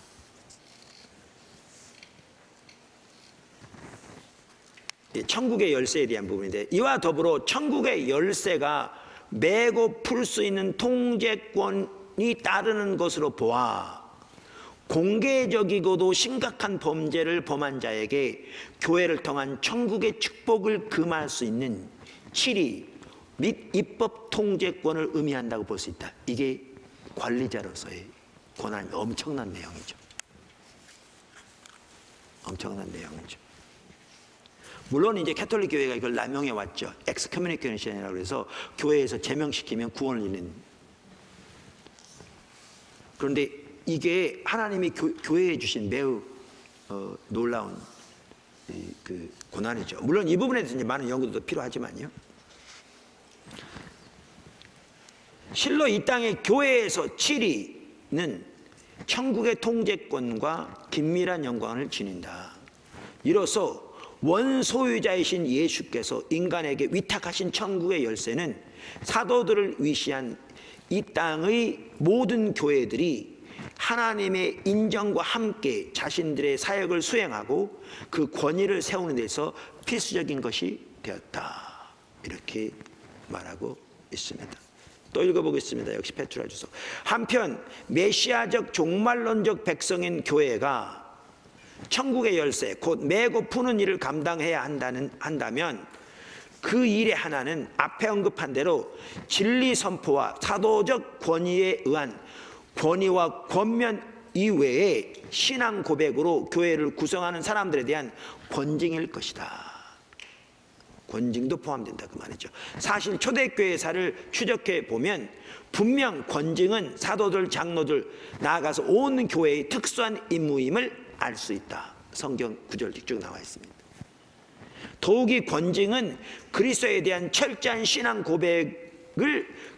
천국의 열쇠에 대한 부분인데, 이와 더불어 천국의 열쇠가 매고 풀 수 있는 통제권이 따르는 것으로 보아 공개적이고도 심각한 범죄를 범한 자에게 교회를 통한 천국의 축복을 금할 수 있는 치리 및 입법 통제권을 의미한다고 볼 수 있다. 이게 관리자로서의 권한이 엄청난 내용이죠. 엄청난 내용이죠. 물론 이제 캐톨릭 교회가 이걸 남용해 왔죠. 엑스커뮤니케이션이라고 해서 교회에서 제명시키면 구원을 잃는. 그런데 이게 하나님이 교회에 주신 매우 놀라운 그 고난이죠. 물론 이 부분에 대해서 이제 많은 연구도 필요하지만요. 실로 이 땅의 교회에서 치리는 천국의 통제권과 긴밀한 영광을 지닌다. 이로써 원소유자이신 예수께서 인간에게 위탁하신 천국의 열쇠는 사도들을 위시한 이 땅의 모든 교회들이 하나님의 인정과 함께 자신들의 사역을 수행하고 그 권위를 세우는 데서 필수적인 것이 되었다. 이렇게 말하고 있습니다. 또 읽어보겠습니다. 역시 페트라 주석. 한편 메시아적 종말론적 백성인 교회가 천국의 열쇠 곧 매고 푸는 일을 감당해야 한다면 그 일의 하나는 앞에 언급한 대로 진리 선포와 사도적 권위에 의한 권위와 권면 이외에 신앙 고백으로 교회를 구성하는 사람들에 대한 권징일 것이다. 권징도 포함된다 그 말이죠. 사실 초대교회사를 추적해 보면 분명 권징은 사도들, 장로들, 나아가서 온 교회의 특수한 임무임을 알 수 있다. 성경 구절 쭉 나와 있습니다. 더욱이 권징은 그리스도에 대한 철저한 신앙 고백을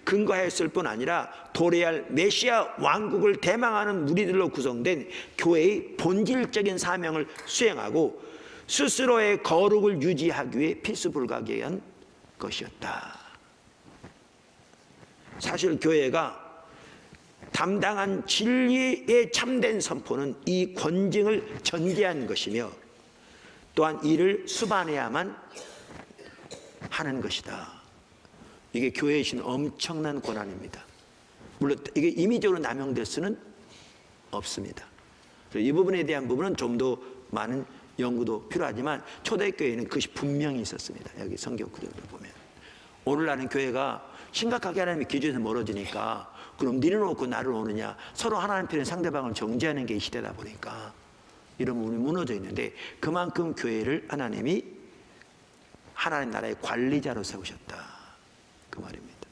근거했을 뿐 아니라 도래할 메시아 왕국을 대망하는 무리들로 구성된 교회의 본질적인 사명을 수행하고 스스로의 거룩을 유지하기 위해 필수불가결한 것이었다. 사실 교회가 담당한 진리의 참된 선포는 이 권징을 전개한 것이며 또한 이를 수반해야만 하는 것이다. 이게 교회에 주신 엄청난 권한입니다. 물론 이게 임의적으로 남용될 수는 없습니다. 이 부분에 대한 부분은 좀 더 많은 연구도 필요하지만 초대교회에는 그것이 분명히 있었습니다. 여기 성경 구절을 보면 오늘날은 교회가 심각하게 하나님의 기준에서 멀어지니까 그럼 니는 오고 나를 오느냐, 서로 하나님 편에 상대방을 정죄하는 게 이 시대다 보니까 이런 부분이 무너져 있는데, 그만큼 교회를 하나님이 하나님 나라의 관리자로 세우셨다, 그 말입니다.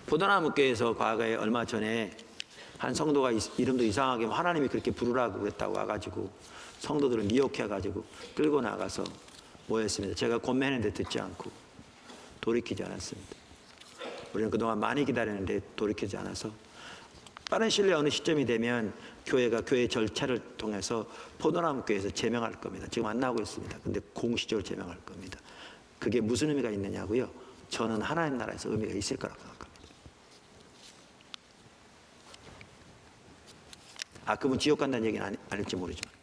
포도나무교회에서 과거에 얼마 전에 한 성도가 이름도 이상하게 하나님이 그렇게 부르라고 그랬다고 와가지고 성도들을 미혹해가지고 끌고 나가서 뭐였습니다. 제가 권면했는데 듣지 않고 돌이키지 않았습니다. 우리는 그동안 많이 기다렸는데 돌이키지 않아서 빠른 시일 내에 어느 시점이 되면 교회가 교회 절차를 통해서 포도나무교회에서 제명할 겁니다. 지금 안 나오고 있습니다. 근데 공식적으로 제명할 겁니다. 그게 무슨 의미가 있느냐고요? 저는 하나님 나라에서 의미가 있을 거라고 생각합니다. 그분 지옥 간다는 얘기는 아닐지 모르지만,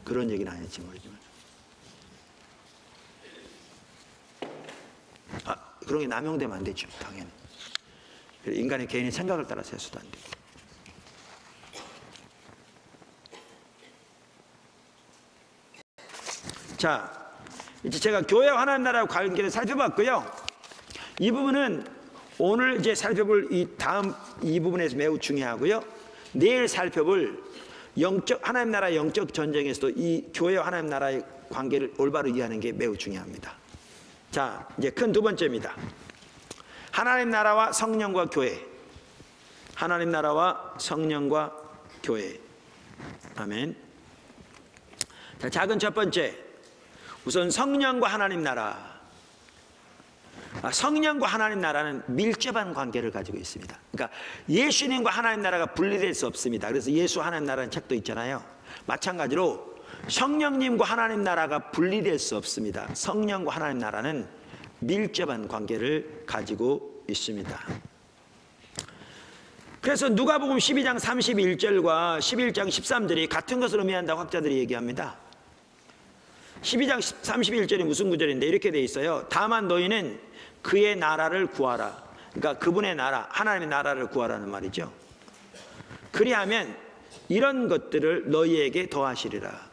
그런 얘기는 아닐지 모르지만, 그런 게 남용되면 안 되죠, 당연히. 인간의 개인의 생각을 따라서 해서도 안 되고. 자, 이제 제가 교회와 하나님 나라의 관계를 살펴봤고요. 이 부분은 오늘 이제 살펴볼 이 부분에서 매우 중요하고요. 내일 살펴볼 하나님 나라의 영적 전쟁에서도 이 교회와 하나님 나라의 관계를 올바로 이해하는 게 매우 중요합니다. 자, 이제 큰 두 번째입니다. 하나님 나라와 성령과 교회. 하나님 나라와 성령과 교회. 아멘. 자, 작은 첫 번째. 우선 성령과 하나님 나라. 성령과 하나님 나라는 밀접한 관계를 가지고 있습니다. 그러니까 예수님과 하나님 나라가 분리될 수 없습니다. 그래서 예수 하나님 나라는 책도 있잖아요. 마찬가지로 성령님과 하나님 나라가 분리될 수 없습니다. 성령과 하나님 나라는 밀접한 관계를 가지고 있습니다. 그래서 누가복음 12장 31절과 11장 13절이 같은 것을 의미한다고 학자들이 얘기합니다. 12장 31절이 무슨 구절인데 이렇게 돼 있어요. 다만 너희는 그의 나라를 구하라. 그러니까 그분의 나라, 하나님의 나라를 구하라는 말이죠. 그리하면 이런 것들을 너희에게 더하시리라.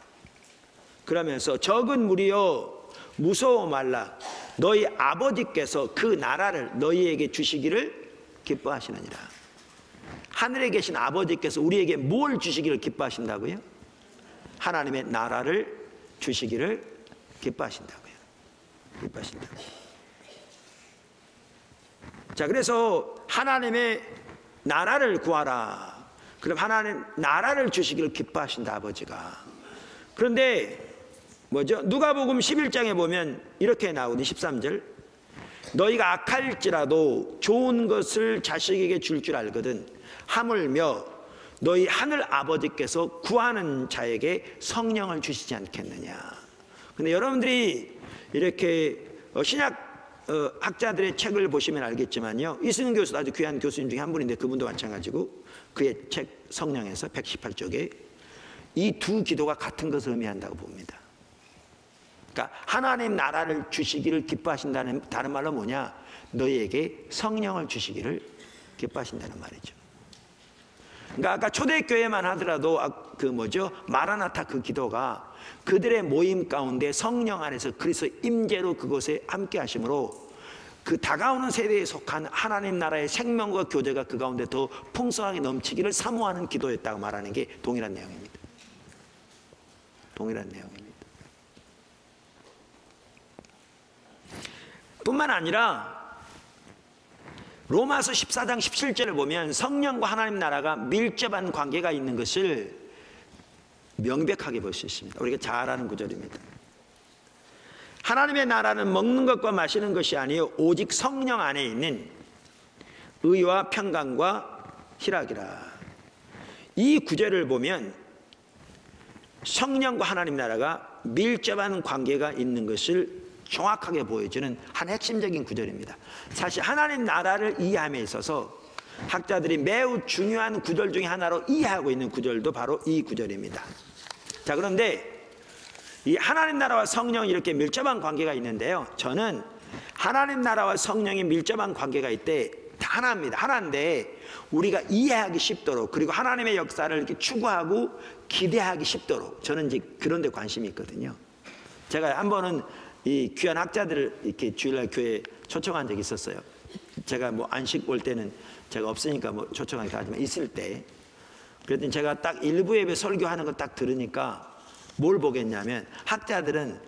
그러면서 적은 무리여 무서워 말라. 너희 아버지께서 그 나라를 너희에게 주시기를 기뻐하시느니라. 하늘에 계신 아버지께서 우리에게 뭘 주시기를 기뻐하신다고요? 하나님의 나라를 주시기를 기뻐하신다고요. 기뻐하신다고요. 자, 그래서 하나님의 나라를 구하라. 그럼 하나님 나라를 주시기를 기뻐하신다, 아버지가. 그런데 뭐죠? 누가복음 11장에 보면 이렇게 나오거든요. 13절. 너희가 악할지라도 좋은 것을 자식에게 줄 줄 알거든. 하물며 너희 하늘 아버지께서 구하는 자에게 성령을 주시지 않겠느냐. 근데 여러분들이 이렇게 신약 학자들의 책을 보시면 알겠지만요, 이승윤 교수도 아주 귀한 교수님 중에 한 분인데 그분도 마찬가지고 그의 책 성령에서 118쪽에 이 두 기도가 같은 것을 의미한다고 봅니다. 그러니까 하나님 나라를 주시기를 기뻐하신다는, 다른 말로 뭐냐, 너희에게 성령을 주시기를 기뻐하신다는 말이죠. 그러니까 아까 초대교회만 하더라도 마라나타 그 기도가 그들의 모임 가운데 성령 안에서 그리스도의 임재로 그곳에 함께 하심으로 그 다가오는 세대에 속한 하나님 나라의 생명과 교제가 그 가운데 더 풍성하게 넘치기를 사모하는 기도였다고 말하는 게 동일한 내용입니다. 동일한 내용입니다. 뿐만 아니라 로마서 14장 17절을 보면 성령과 하나님 나라가 밀접한 관계가 있는 것을 명백하게 볼 수 있습니다. 우리가 잘 아는 구절입니다. 하나님의 나라는 먹는 것과 마시는 것이 아니요 오직 성령 안에 있는 의와 평강과 희락이라. 이 구절을 보면 성령과 하나님 나라가 밀접한 관계가 있는 것을 정확하게 보여주는 한 핵심적인 구절입니다. 사실 하나님 나라를 이해함에 있어서 학자들이 매우 중요한 구절 중에 하나로 이해하고 있는 구절도 바로 이 구절입니다. 자, 그런데 이 하나님 나라와 성령이 이렇게 밀접한 관계가 있는데요, 저는 하나님 나라와 성령이 밀접한 관계가 있대 다 하나입니다. 하나인데 우리가 이해하기 쉽도록, 그리고 하나님의 역사를 이렇게 추구하고 기대하기 쉽도록 저는 이제 그런 데 관심이 있거든요. 제가 한 번은 이 귀한 학자들을 이렇게 주일날 교회에 초청한 적이 있었어요. 제가 뭐 안식 올 때는 제가 없으니까 뭐 초청하기도 하지만 있을 때, 그랬더니 제가 딱 일부 예배 설교하는 거 딱 들으니까 뭘 보겠냐면 학자들은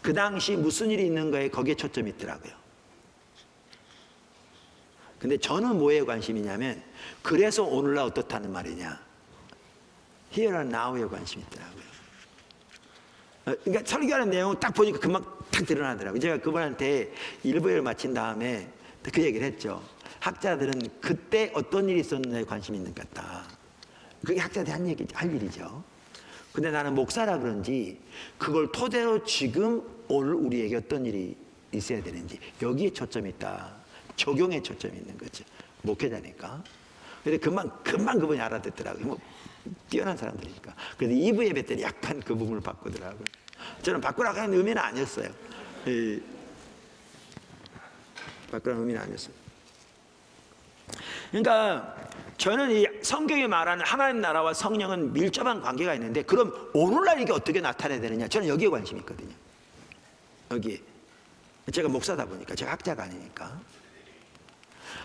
그 당시 무슨 일이 있는 거에 거기에 초점이 있더라고요. 근데 저는 뭐에 관심이냐면 그래서 오늘날 어떻다는 말이냐, Here and Now에 관심이 있더라고요. 그러니까 설교하는 내용을 딱 보니까 금방 딱 드러나더라고요. 제가 그분한테 일부를 마친 다음에 그 얘기를 했죠. 학자들은 그때 어떤 일이 있었는지에 관심이 있는 것 같다. 그게 학자들이 할 일이죠. 근데 나는 목사라 그런지 그걸 토대로 지금 오늘 우리에게 어떤 일이 있어야 되는지 여기에 초점이 있다. 적용에 초점이 있는 거죠. 목회자니까. 근데 금방 그분이 알아듣더라고요. 뭐 뛰어난 사람들이니까. 그래서 2부 예배 때는 약간 그 부분을 바꾸더라고요. 저는 바꾸라고 하는 의미는 아니었어요. 바꾸라는 의미는 아니었어요. 그러니까 저는 이 성경이 말하는 하나님 나라와 성령은 밀접한 관계가 있는데, 그럼 오늘날 이게 어떻게 나타나야 되느냐, 저는 여기에 관심이 있거든요. 여기에. 제가 목사다 보니까, 제가 학자가 아니니까.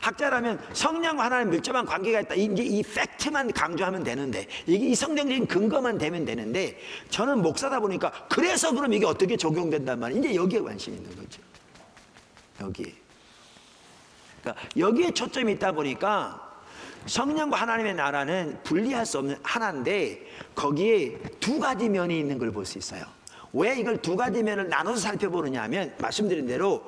학자라면 성령과 하나님 밀접한 관계가 있다, 이제 이 팩트만 강조하면 되는데, 이게 이 성경적인 근거만 되면 되는데, 저는 목사다 보니까 그래서 그럼 이게 어떻게 적용된단 말이에요. 이제 여기에 관심이 있는 거죠. 여기에. 그러니까 여기에 초점이 있다 보니까 성령과 하나님의 나라는 분리할 수 없는 하나인데 거기에 두 가지 면이 있는 걸 볼 수 있어요. 왜 이걸 두 가지 면을 나눠서 살펴보느냐 하면, 말씀드린 대로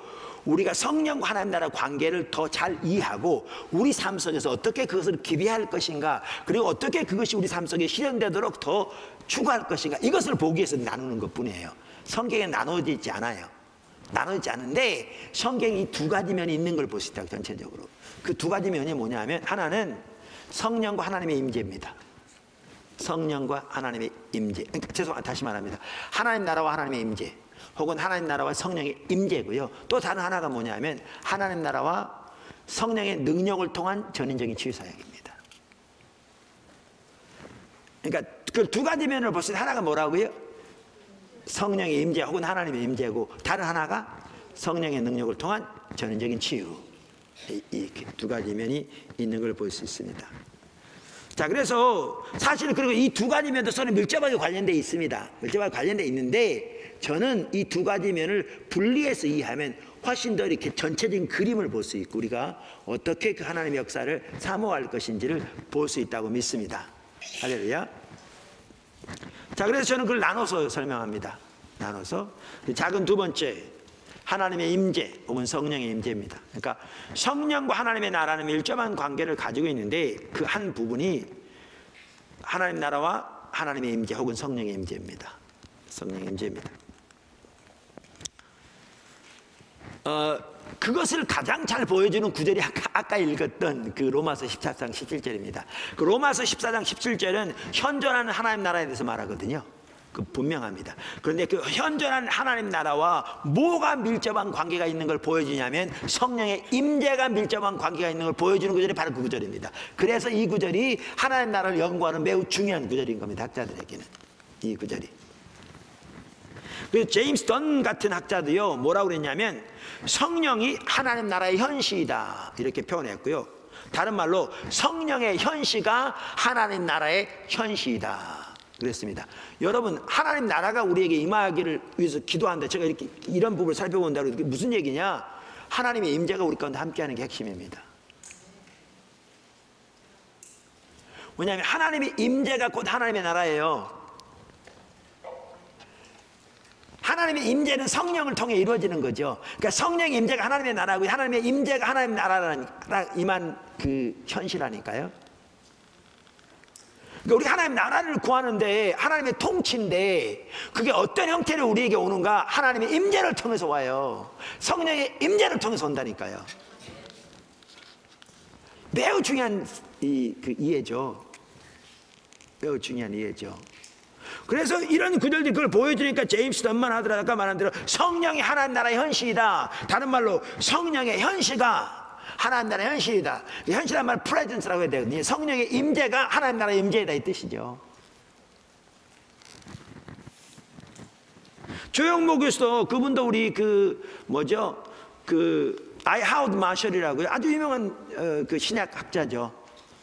우리가 성령과 하나님 나라 관계를 더 잘 이해하고 우리 삶 속에서 어떻게 그것을 기대할 것인가, 그리고 어떻게 그것이 우리 삶 속에 실현되도록 더 추구할 것인가, 이것을 보기 위해서 나누는 것뿐이에요. 성경에 나눠져 있지 않아요. 나눠지지 않은데 성경이 이 두 가지 면이 있는 걸 볼 수 있다고. 전체적으로 그 두 가지 면이 뭐냐 하면, 하나는 성령과 하나님의 임재입니다. 성령과 하나님의 임재. 그러니까 죄송합니다, 다시 말합니다. 하나님 나라와 하나님의 임재, 혹은 하나님 나라와 성령의 임재고요. 또 다른 하나가 뭐냐면 하나님 나라와 성령의 능력을 통한 전인적인 치유 사역입니다. 그러니까 그 두 가지 면을 볼 수 있는 하나가 뭐라고요? 성령의 임재 혹은 하나님의 임재고, 다른 하나가 성령의 능력을 통한 전인적인 치유. 이렇게 두 가지 면이 있는 걸 볼 수 있습니다. 자, 그래서 사실은 그리고 이 두 가지 면도 서로 밀접하게 관련되어 있습니다. 밀접하게 관련되어 있는데 저는 이 두 가지 면을 분리해서 이해하면 훨씬 더 이렇게 전체적인 그림을 볼 수 있고 우리가 어떻게 그 하나님의 역사를 사모할 것인지를 볼 수 있다고 믿습니다. 할렐루야. 자, 그래서 저는 그걸 나눠서 설명합니다. 나눠서 작은 두 번째, 하나님의 임재 혹은 성령의 임재입니다. 그러니까 성령과 하나님의 나라는 밀접한 관계를 가지고 있는데 그 한 부분이 하나님 나라와 하나님의 임재 혹은 성령의 임재입니다. 성령의 임재입니다. 그것을 가장 잘 보여주는 구절이 아까 읽었던 그 로마서 14장 17절입니다. 그 로마서 14장 17절은 현존하는 하나님 나라에 대해서 말하거든요. 그 분명합니다. 그런데 그 현존하는 하나님 나라와 뭐가 밀접한 관계가 있는 걸 보여주냐면 성령의 임재가 밀접한 관계가 있는 걸 보여주는 구절이 바로 그 구절입니다. 그래서 이 구절이 하나님 나라를 연구하는 매우 중요한 구절인 겁니다. 학자들에게는 이 구절이. 그래서 제임스 던 같은 학자도요, 뭐라고 그랬냐면 성령이 하나님 나라의 현시이다 이렇게 표현했고요. 다른 말로 성령의 현시가 하나님 나라의 현시이다 그랬습니다. 여러분, 하나님 나라가 우리에게 임하기를 위해서 기도한다. 제가 이렇게 이런 부분을 살펴본다고 해도 무슨 얘기냐? 하나님의 임재가 우리 가운데 함께하는 게 핵심입니다. 왜냐하면 하나님의 임재가 곧 하나님의 나라예요. 하나님의 임재는 성령을 통해 이루어지는 거죠. 그러니까 성령의 임재가 하나님의 나라고 하나님의 임재가 하나님의 나라라는 임한 그 현실이라니까요. 그러니까 우리 하나님 나라를 구하는데 하나님의 통치인데 그게 어떤 형태로 우리에게 오는가? 하나님의 임재를 통해서 와요. 성령의 임재를 통해서 온다니까요. 매우 중요한 이해죠. 매우 중요한 이해죠. 그래서 이런 구절들이 그걸 보여주니까 제임스도 엄만 하더라 아까 말한 대로 성령이 하나님 나라의 현실이다. 다른 말로 성령의 현실가 하나님 나라의 현실이다. 현실한 말 프레젠스라고 해야 되거든요. 성령의 임재가 하나님 나라의 임재이다 이 뜻이죠. 조영모 교수도 그분도 우리 아이하우드 마셜이라고요. 아주 유명한 그 신약학자죠.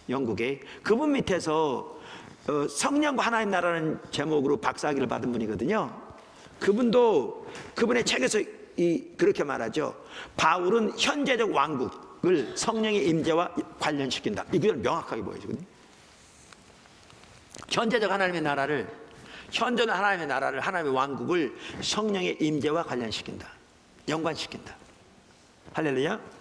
영국에. 그분 밑에서 성령과 하나님 나라는 제목으로 박사학위를 받은 분이거든요. 그분도 그분의 책에서 그렇게 말하죠. 바울은 현재적 왕국을 성령의 임재와 관련시킨다. 이걸 명확하게 보여주거든요. 현재적 하나님의 나라를, 현존의 하나님의 나라를, 하나님의 왕국을 성령의 임재와 관련시킨다. 연관시킨다. 할렐루야.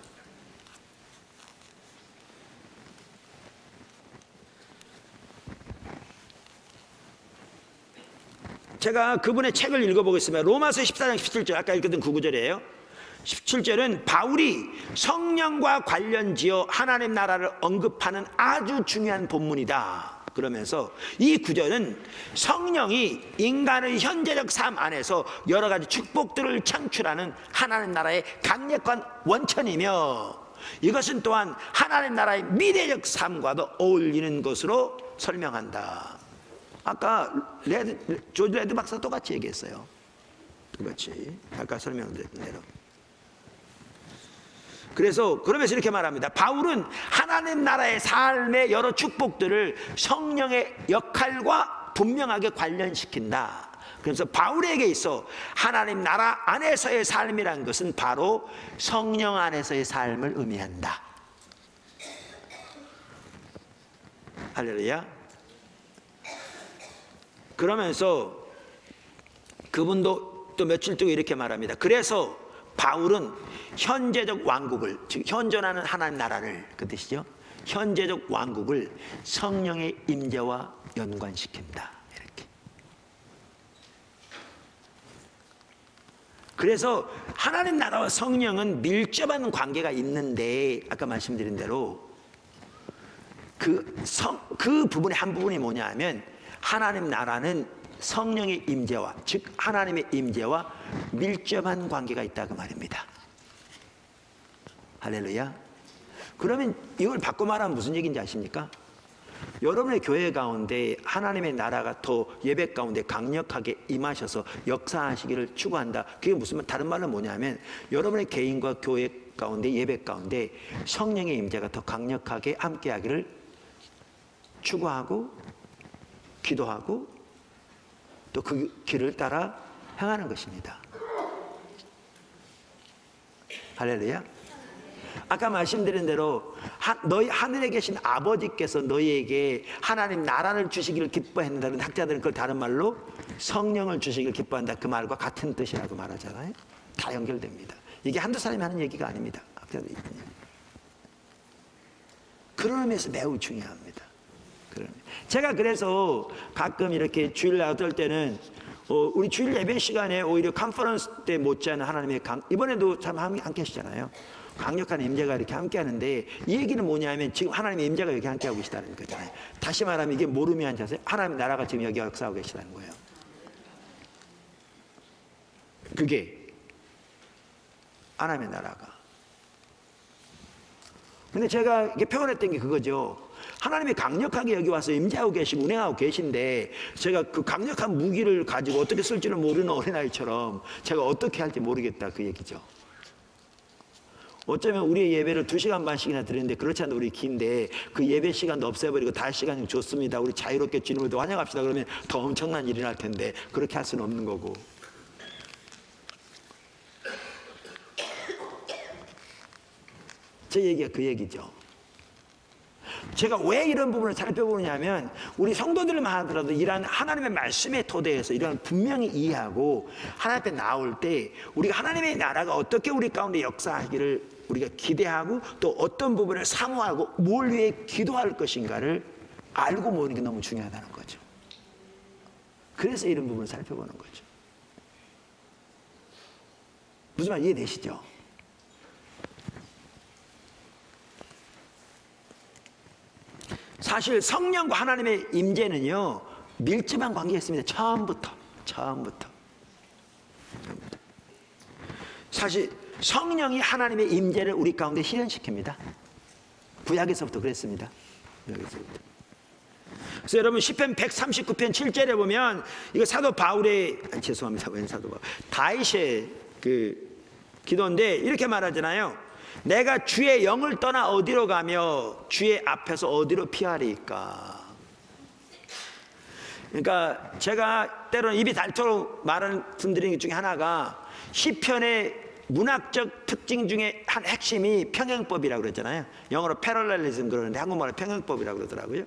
제가 그분의 책을 읽어보겠습니다. 로마서 14장 17절 아까 읽었던 그 구절이에요. 17절은 바울이 성령과 관련지어 하나님 나라를 언급하는 아주 중요한 본문이다. 그러면서 이 구절은 성령이 인간의 현재적 삶 안에서 여러 가지 축복들을 창출하는 하나님 나라의 강력한 원천이며 이것은 또한 하나님 나라의 미래적 삶과도 어울리는 것으로 설명한다. 아까 조지 레드 박사 똑같이 얘기했어요. 똑같이 아까 설명드린 대로. 그러면서 이렇게 말합니다. 바울은 하나님 나라의 삶의 여러 축복들을 성령의 역할과 분명하게 관련시킨다. 그래서 바울에게 있어 하나님 나라 안에서의 삶이란 것은 바로 성령 안에서의 삶을 의미한다. 할렐루야. 그러면서 그분도 또 며칠 동안 이렇게 말합니다. 그래서 바울은 현재적 왕국을, 즉 현존하는 하나님 나라를, 그 뜻이죠. 현재적 왕국을 성령의 임재와 연관시킨다. 이렇게. 그래서 하나님 나라와 성령은 밀접한 관계가 있는데 아까 말씀드린 대로 그 부분의 한 부분이 뭐냐 하면 하나님 나라는 성령의 임재와, 즉 하나님의 임재와 밀접한 관계가 있다고 말입니다. 할렐루야. 그러면 이걸 바꿔 말하면 무슨 얘기인지 아십니까? 여러분의 교회 가운데 하나님의 나라가 더 예배 가운데 강력하게 임하셔서 역사하시기를 추구한다. 그게 무슨 다른 말로 뭐냐면 여러분의 개인과 교회 가운데 예배 가운데 성령의 임재가 더 강력하게 함께하기를 추구하고 기도하고 또 그 길을 따라 행하는 것입니다. 할렐루야. 아까 말씀드린 대로 너희 하늘에 계신 아버지께서 너희에게 하나님 나라를 주시기를 기뻐했는다는 학자들은 그걸 다른 말로 성령을 주시기를 기뻐한다. 그 말과 같은 뜻이라고 말하잖아요. 다 연결됩니다. 이게 한두 사람이 하는 얘기가 아닙니다. 학자들이. 그런 의미에서 매우 중요합니다. 제가 그래서 가끔 이렇게 주일날 어떨 때는 우리 주일 예배 시간에 오히려 컨퍼런스 때 못지않은 하나님의 이번에도 참 함께 하시잖아요. 강력한 임재가 이렇게 함께 하는데 이 얘기는 뭐냐면 지금 하나님의 임재가 여기 함께 하고 계시다는 거잖아요. 다시 말하면 이게 모르면 자세, 하나님 나라가 지금 여기 역사하고 계시다는 거예요. 그게 하나님의 나라가. 근데 제가 이렇게 표현했던 게 그거죠. 하나님이 강력하게 여기 와서 임재하고 계시고 운행하고 계신데 제가 그 강력한 무기를 가지고 어떻게 쓸지를 모르는 어린아이처럼 제가 어떻게 할지 모르겠다 그 얘기죠. 어쩌면 우리의 예배를 2시간 반씩이나 드리는데 그렇지 않아도 우리 긴데 그 예배 시간도 없애버리고 달 시간이 좋습니다. 우리 자유롭게 주님을 환영합시다. 그러면 더 엄청난 일이 날 텐데 그렇게 할 수는 없는 거고. 제 얘기가 그 얘기죠. 제가 왜 이런 부분을 살펴보느냐면 우리 성도들만 하더라도 이러한 하나님의 말씀의 토대에서 이런 분명히 이해하고 하나님 앞에 나올 때 우리가 하나님의 나라가 어떻게 우리 가운데 역사하기를 우리가 기대하고 또 어떤 부분을 사모하고 뭘 위해 기도할 것인가를 알고 모으는 게 너무 중요하다는 거죠. 그래서 이런 부분을 살펴보는 거죠. 무슨 말 이해되시죠? 사실 성령과 하나님의 임재는요 밀접한 관계가 있습니다. 처음부터. 사실 성령이 하나님의 임재를 우리 가운데 실현시킵니다. 구약에서부터 그랬습니다. 그래서 여러분 시편 139편 7절에 보면 이거 사도 바울의 죄송합니다. 웬 사도 바울 다윗의 그 기도인데 이렇게 말하잖아요. 내가 주의 영을 떠나 어디로 가며 주의 앞에서 어디로 피하리까. 그러니까 제가 때로는 입이 닳도록 말씀드리는 것 중에 하나가 시편의 문학적 특징 중에 한 핵심이 평행법이라고 그랬잖아요. 영어로 패럴렐리즘 그러는데 한국말로 평행법이라고 그러더라고요.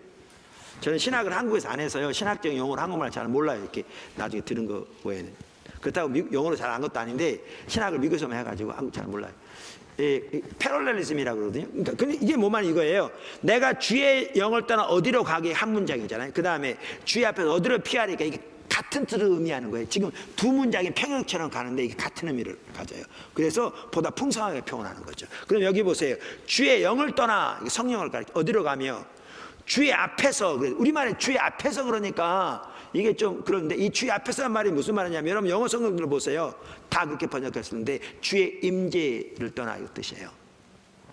저는 신학을 한국에서 안 해서요 신학적인 용어로 한국말 잘 몰라요. 이렇게 나중에 들은 거 외에는. 그렇다고 영어로 잘 안 것도 아닌데 신학을 미국에서만 해가지고 한국 잘 몰라요. 패럴렐리즘이라고 그러거든요. 그러니까 근데 이게 뭐만 이거예요. 내가 주의 영을 떠나 어디로 가게 한 문장이잖아요. 그 다음에 주의 앞에서 어디로 피하리까 이게 같은 뜻을 의미하는 거예요. 지금 두 문장이 평행처럼 가는데 이게 같은 의미를 가져요. 그래서 보다 풍성하게 표현하는 거죠. 그럼 여기 보세요. 주의 영을 떠나 성령을 가리켜 어디로 가며 주의 앞에서 우리말에 주의 앞에서 그러니까 이게 좀 그런데 이 주의 앞에서란 말이 무슨 말이냐면 여러분 영어 성경들을 보세요. 다 그렇게 번역했었는데 주의 임재를 떠나 이 뜻이에요.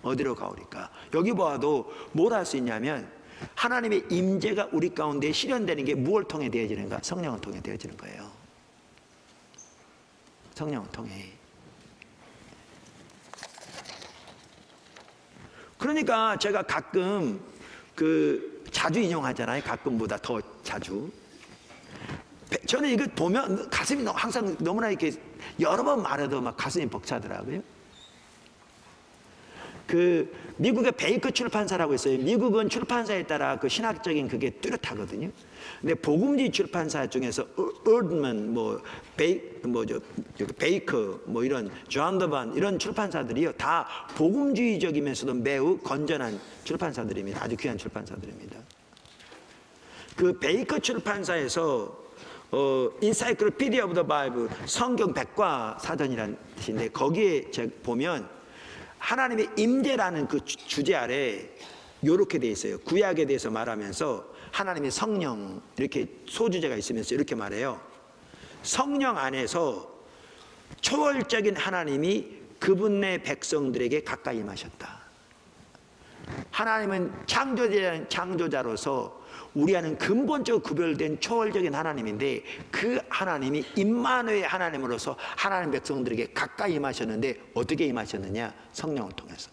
어디로 가오리까. 여기 보아도 뭘 할 수 있냐면 하나님의 임재가 우리 가운데 실현되는 게 무엇을 통해 되어지는가? 성령을 통해 되어지는 거예요. 성령을 통해. 그러니까 제가 가끔 자주 인용하잖아요. 가끔보다 더 자주. 저는 이거 보면 가슴이 항상 너무나 이렇게 여러 번 말해도 막 가슴이 벅차더라고요. 미국의 베이커 출판사라고 있어요. 미국은 출판사에 따라 그 신학적인 그게 뚜렷하거든요. 근데 복음주의 출판사 중에서 얼드먼, 베이커, 이런 존더반 이런 출판사들이요 다 복음주의적이면서도 매우 건전한 출판사들입니다. 아주 귀한 출판사들입니다. 그 베이커 출판사에서 Encyclopedia of the Bible 성경 백과 사전이라는 뜻인데 거기에 제가 보면 하나님의 임재라는 그 주제 아래 이렇게 돼 있어요. 구약에 대해서 말하면서 하나님의 성령 이렇게 소주제가 있으면서 이렇게 말해요. 성령 안에서 초월적인 하나님이 그분의 백성들에게 가까이 임하셨다. 하나님은 창조자로서 우리와는 근본적으로 구별된 초월적인 하나님인데 그 하나님이 임마누엘 하나님으로서 하나님 백성들에게 가까이 임하셨는데 어떻게 임하셨느냐? 성령을 통해서.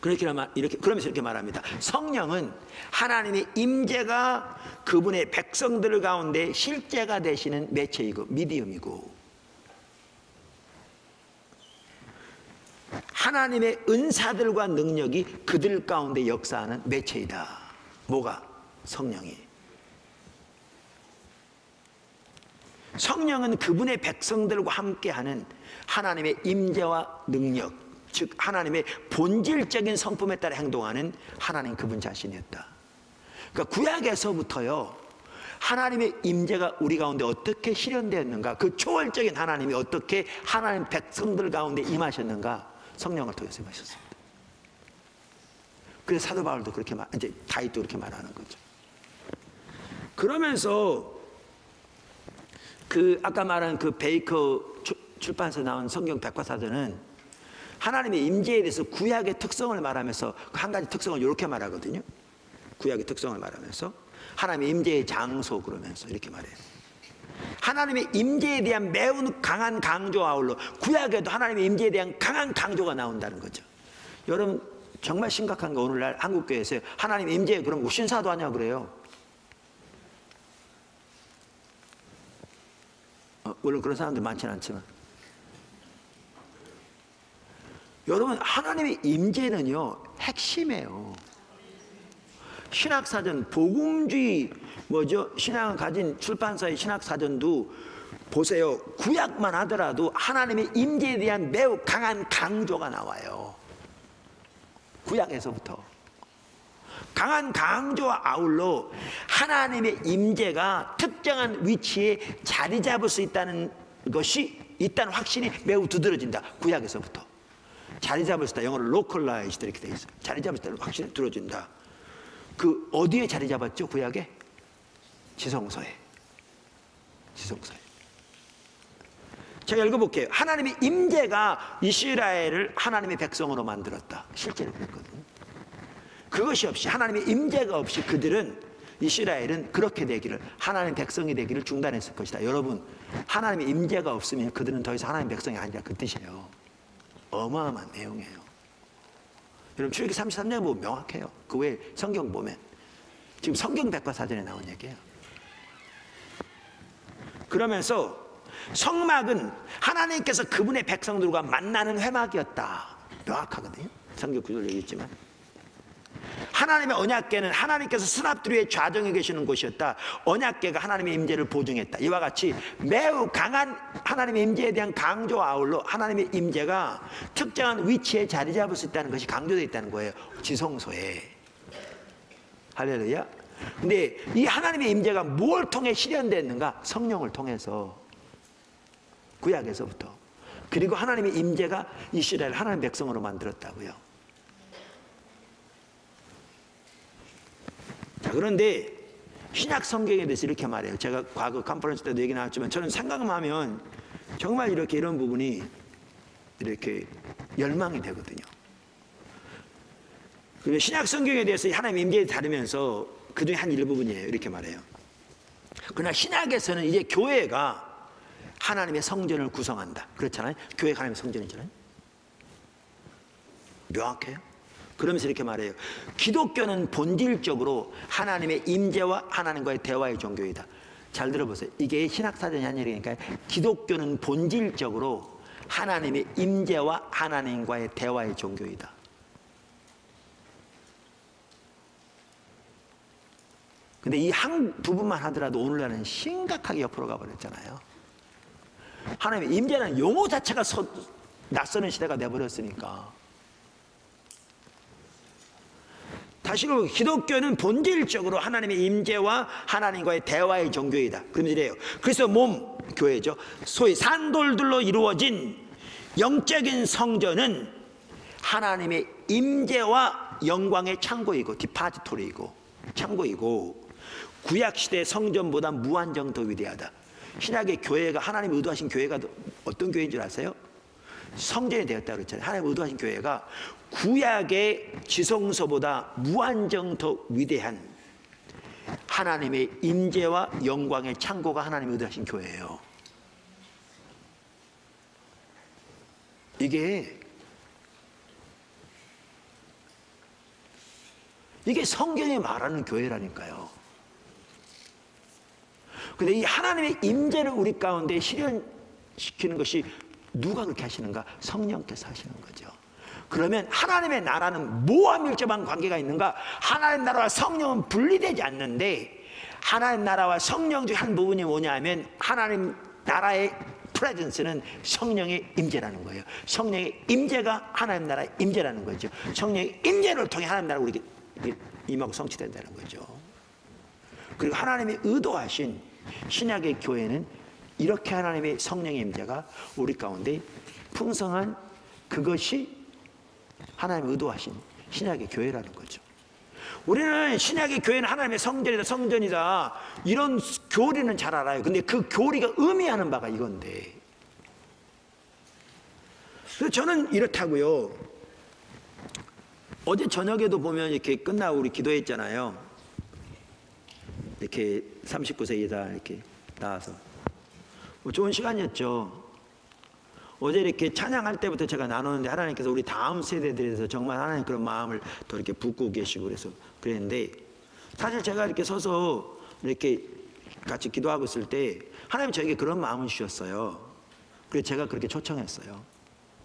그러면서 이렇게 말합니다. 성령은 하나님의 임재가 그분의 백성들 가운데 실제가 되시는 매체이고 미디움이고 하나님의 은사들과 능력이 그들 가운데 역사하는 매체이다. 뭐가? 성령이. 성령은 그분의 백성들과 함께하는 하나님의 임재와 능력, 즉 하나님의 본질적인 성품에 따라 행동하는 하나님 그분 자신이었다. 그러니까 구약에서부터요 하나님의 임재가 우리 가운데 어떻게 실현되었는가, 그 초월적인 하나님이 어떻게 하나님 백성들 가운데 임하셨는가, 성령을 통해서 임하셨습니다. 그래서 사도 바울도 그렇게 이제 다윗도 그렇게 말하는 거죠. 그러면서 아까 말한 베이커 출판사 나온 성경 백과사전은 하나님의 임재에 대해서 구약의 특성을 말하면서 한 가지 특성을 이렇게 말하거든요. 구약의 특성을 말하면서 하나님의 임재의 장소 그러면서 이렇게 말해요. 하나님의 임재에 대한 매우 강한 강조와 아울러 구약에도 하나님의 임재에 대한 강한 강조가 나온다는 거죠. 여러분 정말 심각한 거 오늘날 한국교회에서 하나님의 임재에 그럼 신사도 하냐 그래요. 물론 그런 사람들 많지는 않지만 여러분 하나님의 임재는요 핵심이에요. 신학사전, 복음주의 신앙을 가진 출판사의 신학사전도 보세요. 구약만 하더라도 하나님의 임재에 대한 매우 강한 강조가 나와요. 구약에서부터 강한 강조와 아울러 하나님의 임재가 특정한 위치에 자리 잡을 수 있다는 것이 있다는 확신이 매우 두드러진다. 구약에서부터 자리 잡을 수 있다. 영어로 localized 이렇게 돼 있어요. 자리 잡을 수 있다는 확신이 두드러진다. 그 어디에 자리 잡았죠? 구약에? 지성소에. 제가 읽어볼게요. 하나님의 임재가 이스라엘을 하나님의 백성으로 만들었다. 실제로 그랬거든요. 그것이 없이, 하나님의 임재가 없이 그들은, 이스라엘은 그렇게 되기를, 하나님의 백성이 되기를 중단했을 것이다. 여러분, 하나님의 임재가 없으면 그들은 더 이상 하나님의 백성이 아니라 그 뜻이에요. 어마어마한 내용이에요. 여러분, 출애굽기 33장 보면 명확해요. 그 외에 성경 보면 지금 성경 백과사전에 나온 얘기예요. 그러면서 성막은 하나님께서 그분의 백성들과 만나는 회막이었다. 명확하거든요. 성경 구절을 얘기했지만 하나님의 언약궤는 하나님께서 스납들 위에 좌정해 계시는 곳이었다. 언약궤가 하나님의 임재를 보증했다. 이와 같이 매우 강한 하나님의 임재에 대한 강조와 아울러 하나님의 임재가 특정한 위치에 자리 잡을 수 있다는 것이 강조되어 있다는 거예요. 지성소에. 할렐루야. 근데 이 하나님의 임재가 뭘 통해 실현됐는가? 성령을 통해서. 구약에서부터. 그리고 하나님의 임재가 이스라엘 하나님 백성으로 만들었다고요. 자, 그런데 신약 성경에 대해서 이렇게 말해요. 제가 과거 컨퍼런스 때도 얘기 나왔지만 저는 생각만 하면 정말 이렇게 이런 부분이 이렇게 열망이 되거든요. 그리고 신약 성경에 대해서 하나님의 임재를 다루면서 그중에 한 일부분이에요. 이렇게 말해요. 그러나 신약에서는 이제 교회가 하나님의 성전을 구성한다. 그렇잖아요. 교회가 하나님의 성전이잖아요. 명확해요. 그러면서 이렇게 말해요. 기독교는 본질적으로 하나님의 임재와 하나님과의 대화의 종교이다. 잘 들어보세요. 이게 신학사전이 한 얘기니까 기독교는 본질적으로 하나님의 임재와 하나님과의 대화의 종교이다. 근데 이 한 부분만 하더라도 오늘날은 심각하게 옆으로 가버렸잖아요. 하나님의 임재라는 용어 자체가 낯서는 시대가 돼버렸으니까. 다시로 기독교는 본질적으로 하나님의 임재와 하나님과의 대화의 종교이다. 그러면 이래요. 그래서 몸, 교회죠. 소위 산돌들로 이루어진 영적인 성전은 하나님의 임재와 영광의 창고이고 디파지토리이고 창고이고 구약시대의 성전보다 무한정 더 위대하다. 신약의 교회가 하나님이 의도하신 교회가 어떤 교회인 줄 아세요? 성전이 되었다고 그랬잖아요. 하나님이 의도하신 교회가 구약의 지성소보다 무한정 더 위대한 하나님의 임재와 영광의 창고가 하나님이 의도하신 교회예요. 이게 성경이 말하는 교회라니까요. 근데 이 하나님의 임재를 우리 가운데 실현시키는 것이 누가 그렇게 하시는가? 성령께서 하시는 거죠. 그러면 하나님의 나라는 뭐와 밀접한 관계가 있는가? 하나님 나라와 성령은 분리되지 않는데 하나님 나라와 성령 중 한 부분이 뭐냐면 하나님 나라의 프레젠스는 성령의 임재라는 거예요. 성령의 임재가 하나님 나라의 임재라는 거죠. 성령의 임재를 통해 하나님 나라가 우리에게 임하고 성취된다는 거죠. 그리고 하나님이 의도하신 신약의 교회는 이렇게 하나님의 성령의 임재가 우리 가운데 풍성한 그것이 하나님이 의도하신 신약의 교회라는 거죠. 우리는 신약의 교회는 하나님의 성전이다, 성전이다 이런 교리는 잘 알아요. 근데 그 교리가 의미하는 바가 이건데, 그래서 저는 이렇다고요. 어제 저녁에도 보면 이렇게 끝나고 우리 기도했잖아요. 이렇게 39세 이상 이렇게 나와서 좋은 시간이었죠. 어제 이렇게 찬양할 때부터 제가 나누는데 하나님께서 우리 다음 세대들에서 정말 하나님 그런 마음을 더 이렇게 붓고 계시고 그래서 그랬는데, 사실 제가 이렇게 서서 이렇게 같이 기도하고 있을 때 하나님 저에게 그런 마음을 주셨어요. 그래서 제가 그렇게 초청했어요.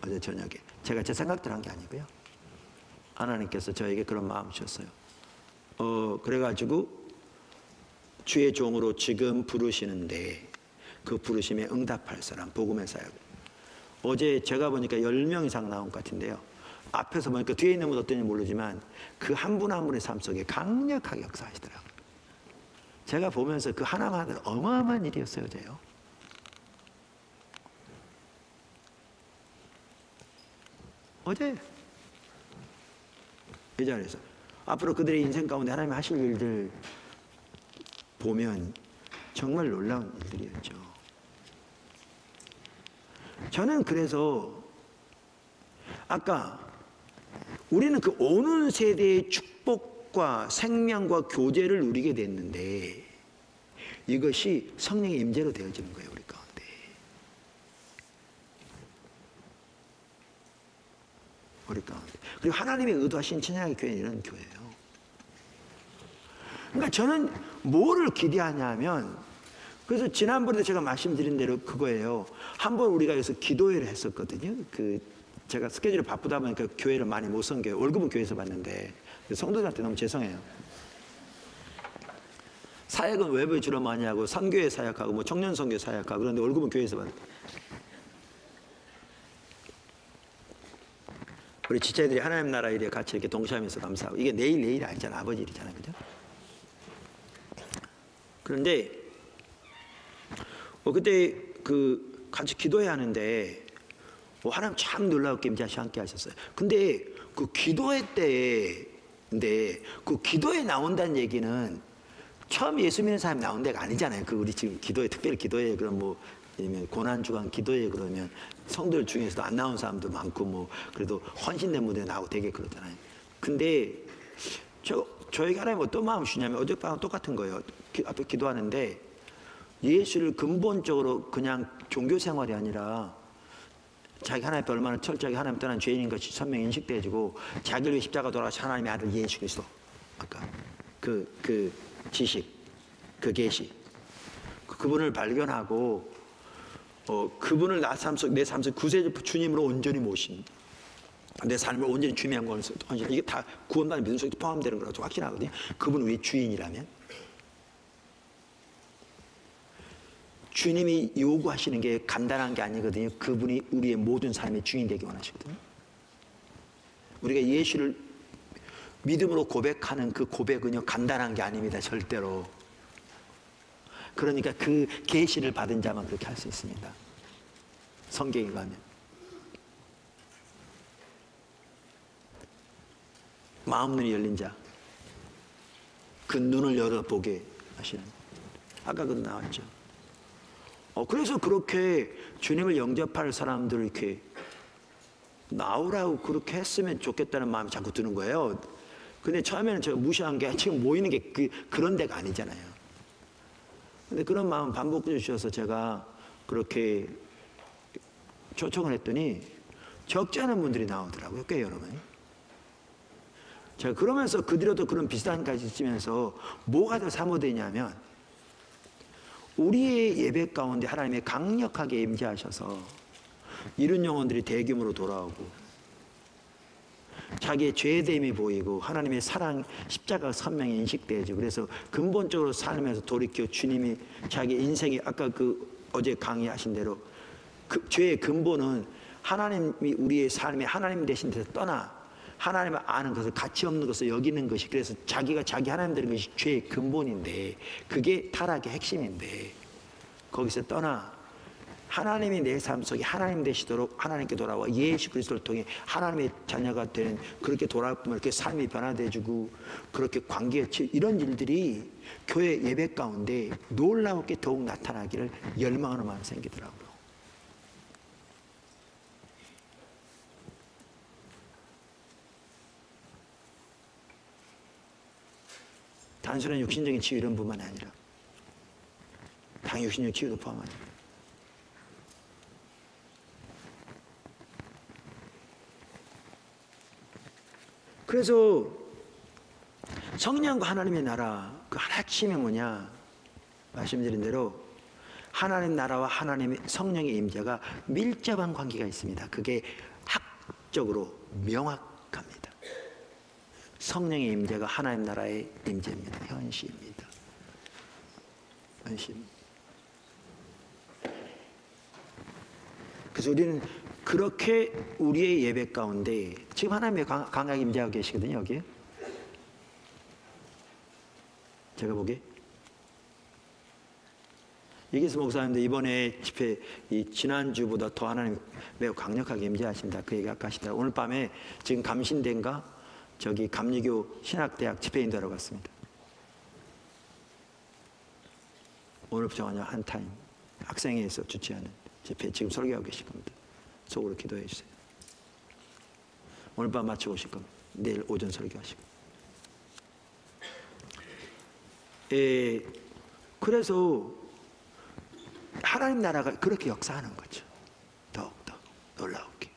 어제 저녁에. 제가 제 생각대로 한 게 아니고요. 하나님께서 저에게 그런 마음 주셨어요. 그래가지고 주의 종으로 지금 부르시는데 그 부르심에 응답할 사람, 복음의 사역. 어제 제가 보니까 10명 이상 나온 것 같은데요. 앞에서 보니까 뒤에 있는 분 어떤지 모르지만 그 한 분 한 분의 삶 속에 강력하게 역사하시더라고요. 제가 보면서 그 하나만 하나도 어마어마한 일이었어요, 어제요. 어제 이 자리에서 앞으로 그들의 인생 가운데 하나님이 하실 일들 보면 정말 놀라운 일들이었죠. 저는 그래서 아까 우리는 그 오는 세대의 축복과 생명과 교제를 누리게 됐는데 이것이 성령의 임재로 되어지는 거예요, 우리 가운데. 우리 가운데. 그리고 하나님의 의도하신 천향의 교회는 이런 교회예요. 그러니까 저는 뭐를 기대하냐면, 그래서 지난번에도 제가 말씀드린 대로 그거예요. 한번 우리가 여기서 기도회를 했었거든요. 제가 스케줄이 바쁘다 보니까 교회를 많이 못 섬겨요. 월급은 교회에서 받는데 성도들한테 너무 죄송해요. 사역은 외부에 주로 많이 하고 선교회 사역하고 뭐 청년 선교 사역하고 그런데 월급은 교회에서 받아요. 우리 지체들이 하나님 나라 일에 같이 이렇게 동참해서 감사하고 이게 내일이 아니잖아. 아버지 일이잖아요, 그죠? 그런데 그때 같이 기도해야 하는데 하나님 참 놀라웠게 함께 하셨어요. 근데 그 기도회 때인데 그 기도에 나온다는 얘기는 처음 예수 믿는 사람이 나온 데가 아니잖아요. 우리 지금 기도회, 특별히 기도회 그럼 뭐 아니면 고난주간 기도회 그러면 성도들 중에서도 안 나온 사람도 많고 뭐 그래도 헌신된 분들이 나오고 되게 그러잖아요. 근데 저에게 하나님 어떤 마음을 주냐면 어젯밤 똑같은 거예요. 앞에 기도하는데 예수를 근본적으로 그냥 종교 생활이 아니라 자기 하나님 앞에 얼마나 철저하게 하나님 떠난 죄인인 것이 선명히 인식돼지고 자기를 위해 십자가 돌아가신 하나님의 아들 예수 그리스도 아까 그 지식, 그 계시 그분을 발견하고 그분을 내 삶 속 구세주 주님으로 온전히 모신 내 삶을 온전히 주님의 영광을 이게 다 구원받는 믿음 속에 포함되는 거라고 확신하거든요. 그분 우리 주인이라면 주님이 요구하시는 게 간단한 게 아니거든요. 그분이 우리의 모든 삶의 주인 되기 원하시거든요. 우리가 예수를 믿음으로 고백하는 그 고백은요 간단한 게 아닙니다. 절대로. 그러니까 그 계시를 받은 자만 그렇게 할 수 있습니다. 성경에 가면 마음 눈이 열린 자, 그 눈을 열어보게 하시는. 아까 그도 나왔죠. 그래서 그렇게 주님을 영접할 사람들 이렇게 나오라고 그렇게 했으면 좋겠다는 마음이 자꾸 드는 거예요. 근데 처음에는 제가 무시한 게 지금 모이는 게 그런 데가 아니잖아요. 근데 그런 마음 반복해 주셔서 제가 그렇게 초청을 했더니 적지 않은 분들이 나오더라고요. 꽤 여러 분이. 제가 그러면서 그들도 그런 비슷한 까지 있으면서 뭐가 더 사모되냐면 우리의 예배 가운데 하나님의 강력하게 임재하셔서 이런 영혼들이 대규모로 돌아오고 자기의 죄됨이 보이고 하나님의 사랑 십자가 선명히 인식되죠. 그래서 근본적으로 살면서 돌이켜 주님이 자기 인생이 아까 어제 강의하신 대로 그 죄의 근본은 하나님이 우리의 삶에 하나님 되신 데서 떠나 하나님을 아는 것을 가치 없는 것을 여기는 것이 그래서 자기가 자기 하나님 되는 것이 죄의 근본인데 그게 타락의 핵심인데 거기서 떠나 하나님이 내 삶 속에 하나님 되시도록 하나님께 돌아와 예수 그리스도를 통해 하나님의 자녀가 되는 그렇게 돌아보면 이렇게 삶이 변화되어지고 그렇게 관계에 이런 일들이 교회 예배 가운데 놀라웠게 더욱 나타나기를 열망하는 마음이 생기더라고요. 단순한 육신적인 치유 이런 뿐만 아니라 당연히 육신적인 치유도 포함하죠. 그래서 성령과 하나님의 나라 그 하나쯤이 뭐냐 말씀드린 대로 하나님 나라와 하나님의 성령의 임재가 밀접한 관계가 있습니다. 그게 학적으로 명확합니다. 성령의 임재가 하나님 나라의 임재입니다. 현시입니다. 현시. 그래서 우리는 그렇게 우리의 예배 가운데 지금 하나님의 강하게 임재하고 계시거든요. 여기에 제가 보기에 이기수 목사님도 이번에 집회 지난주보다 더 하나님 매우 강력하게 임재하신다 그 얘기 아까 하시더라고요. 오늘 밤에 지금 감신대인가 저기 감리교 신학대학 집회 인도하러 갔습니다. 오늘 저녁 한 타임 학생회에서 주최하는 집회 지금 설교하고 계실 겁니다. 속으로 기도해 주세요. 오늘 밤 마치고 오실 겁니다. 내일 오전 설교하시고. 그래서 하나님 나라가 그렇게 역사하는 거죠. 더욱더 놀라우게.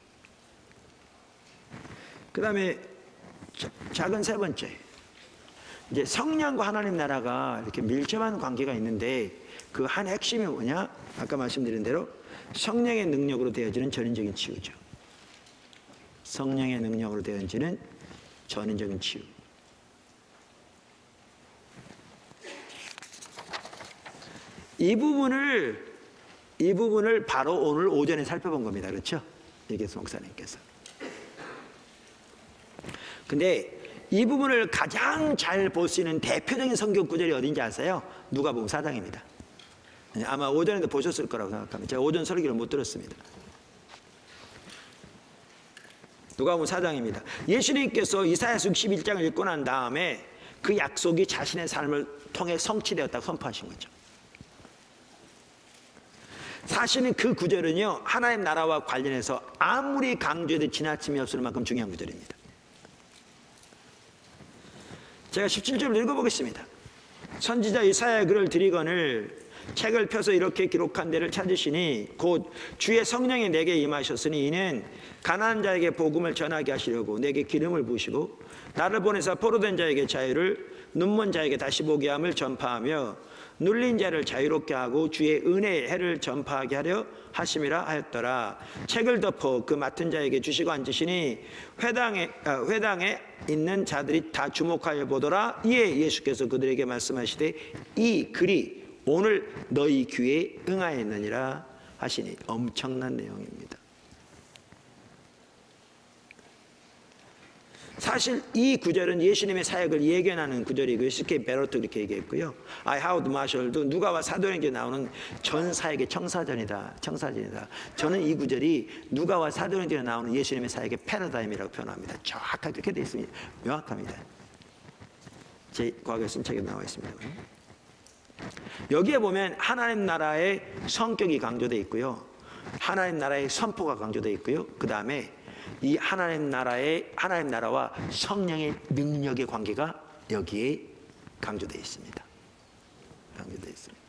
그 다음에 작은 세 번째, 이제 성령과 하나님 나라가 이렇게 밀접한 관계가 있는데 그 한 핵심이 뭐냐? 아까 말씀드린 대로 성령의 능력으로 되어지는 전인적인 치유죠. 성령의 능력으로 되어지는 전인적인 치유. 이 부분을 바로 오늘 오전에 살펴본 겁니다. 그렇죠? 이계수 목사님께서. 근데 이 부분을 가장 잘 볼 수 있는 대표적인 성경 구절이 어딘지 아세요? 누가복음 4장입니다. 아마 오전에도 보셨을 거라고 생각합니다. 제가 오전 설교를 못 들었습니다. 누가복음 4장입니다. 예수님께서 이사야서 61장을 읽고 난 다음에 그 약속이 자신의 삶을 통해 성취되었다고 선포하신 거죠. 사실은 그 구절은요, 하나님 나라와 관련해서 아무리 강조해도 지나침이 없을 만큼 중요한 구절입니다. 제가 17절을 읽어보겠습니다. 선지자 이사야의 글을 드리거늘 책을 펴서 이렇게 기록한 데를 찾으시니 곧 주의 성령이 내게 임하셨으니 이는 가난한 자에게 복음을 전하게 하시려고 내게 기름을 부으시고 나를 보내사 포로된 자에게 자유를 눈먼 자에게 다시 보게 함을 전파하며 눌린 자를 자유롭게 하고 주의 은혜의 해를 전파하게 하려 하심이라 하였더라. 책을 덮어 그 맡은 자에게 주시고 앉으시니 회당에 있는 자들이 다 주목하여 보더라. 이에 예수께서 그들에게 말씀하시되 이 글이 오늘 너희 귀에 응하였느니라 하시니 엄청난 내용입니다. 사실 이 구절은 예수님의 사역을 예견하는 구절이고요. C.K. 베로트 그렇게 얘기했고요. 하우드 마셜도 누가와 사도행전에 나오는 전 사역의 청사전이다. 저는 이 구절이 누가와 사도행전에 나오는 예수님의 사역의 패러다임이라고 표현합니다. 정확하게 그렇게 되어 있습니다. 명확합니다. 제 과거에 쓴 책에 나와 있습니다. 여기에 보면 하나님 나라의 성격이 강조되어 있고요. 하나님 나라의 선포가 강조되어 있고요. 그 다음에 이 하나님 나라와 성령의 능력의 관계가 여기에 강조되어 있습니다. 강조되어 있습니다.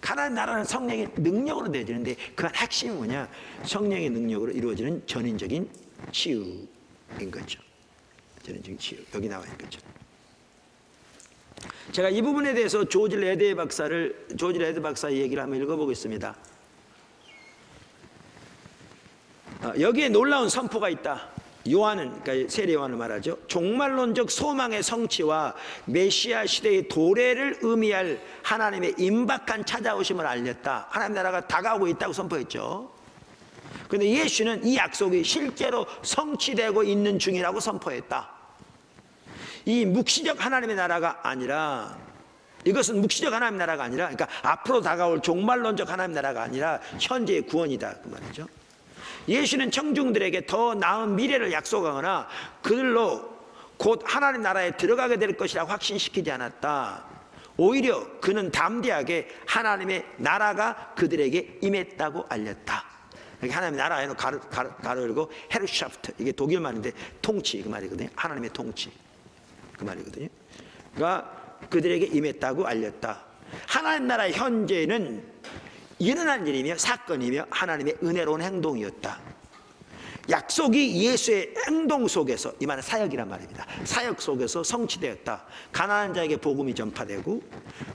하나님 나라는 성령의 능력으로 되어지는데 그 핵심이 뭐냐? 성령의 능력으로 이루어지는 전인적인 치유인 거죠. 전인적인 치유. 여기 나와 있는 거죠. 제가 이 부분에 대해서 조지 레드 박사의 얘기를 한번 읽어보겠습니다. 여기에 놀라운 선포가 있다. 요한은, 그러니까 세례 요한을 말하죠. 종말론적 소망의 성취와 메시아 시대의 도래를 의미할 하나님의 임박한 찾아오심을 알렸다. 하나님 나라가 다가오고 있다고 선포했죠. 그런데 예수는 이 약속이 실제로 성취되고 있는 중이라고 선포했다. 이 묵시적 하나님의 나라가 아니라, 이것은 묵시적 하나님 나라가 아니라, 그러니까 앞으로 다가올 종말론적 하나님 나라가 아니라 현재의 구원이다 그 말이죠. 예수는 청중들에게 더 나은 미래를 약속하거나 그들로 곧 하나님 나라에 들어가게 될 것이라고 확신시키지 않았다. 오히려 그는 담대하게 하나님의 나라가 그들에게 임했다고 알렸다. 하나님의 나라에는 가로 열고 헤르샤프트, 이게 독일 말인데 통치 그 말이거든요. 하나님의 통치 그 말이거든요. 그러니까 그들에게 임했다고 알렸다. 하나님 나라의 현재는 일어난 일이며 사건이며 하나님의 은혜로운 행동이었다. 약속이 예수의 행동 속에서, 이 말은 사역이란 말입니다. 사역 속에서 성취되었다. 가난한 자에게 복음이 전파되고,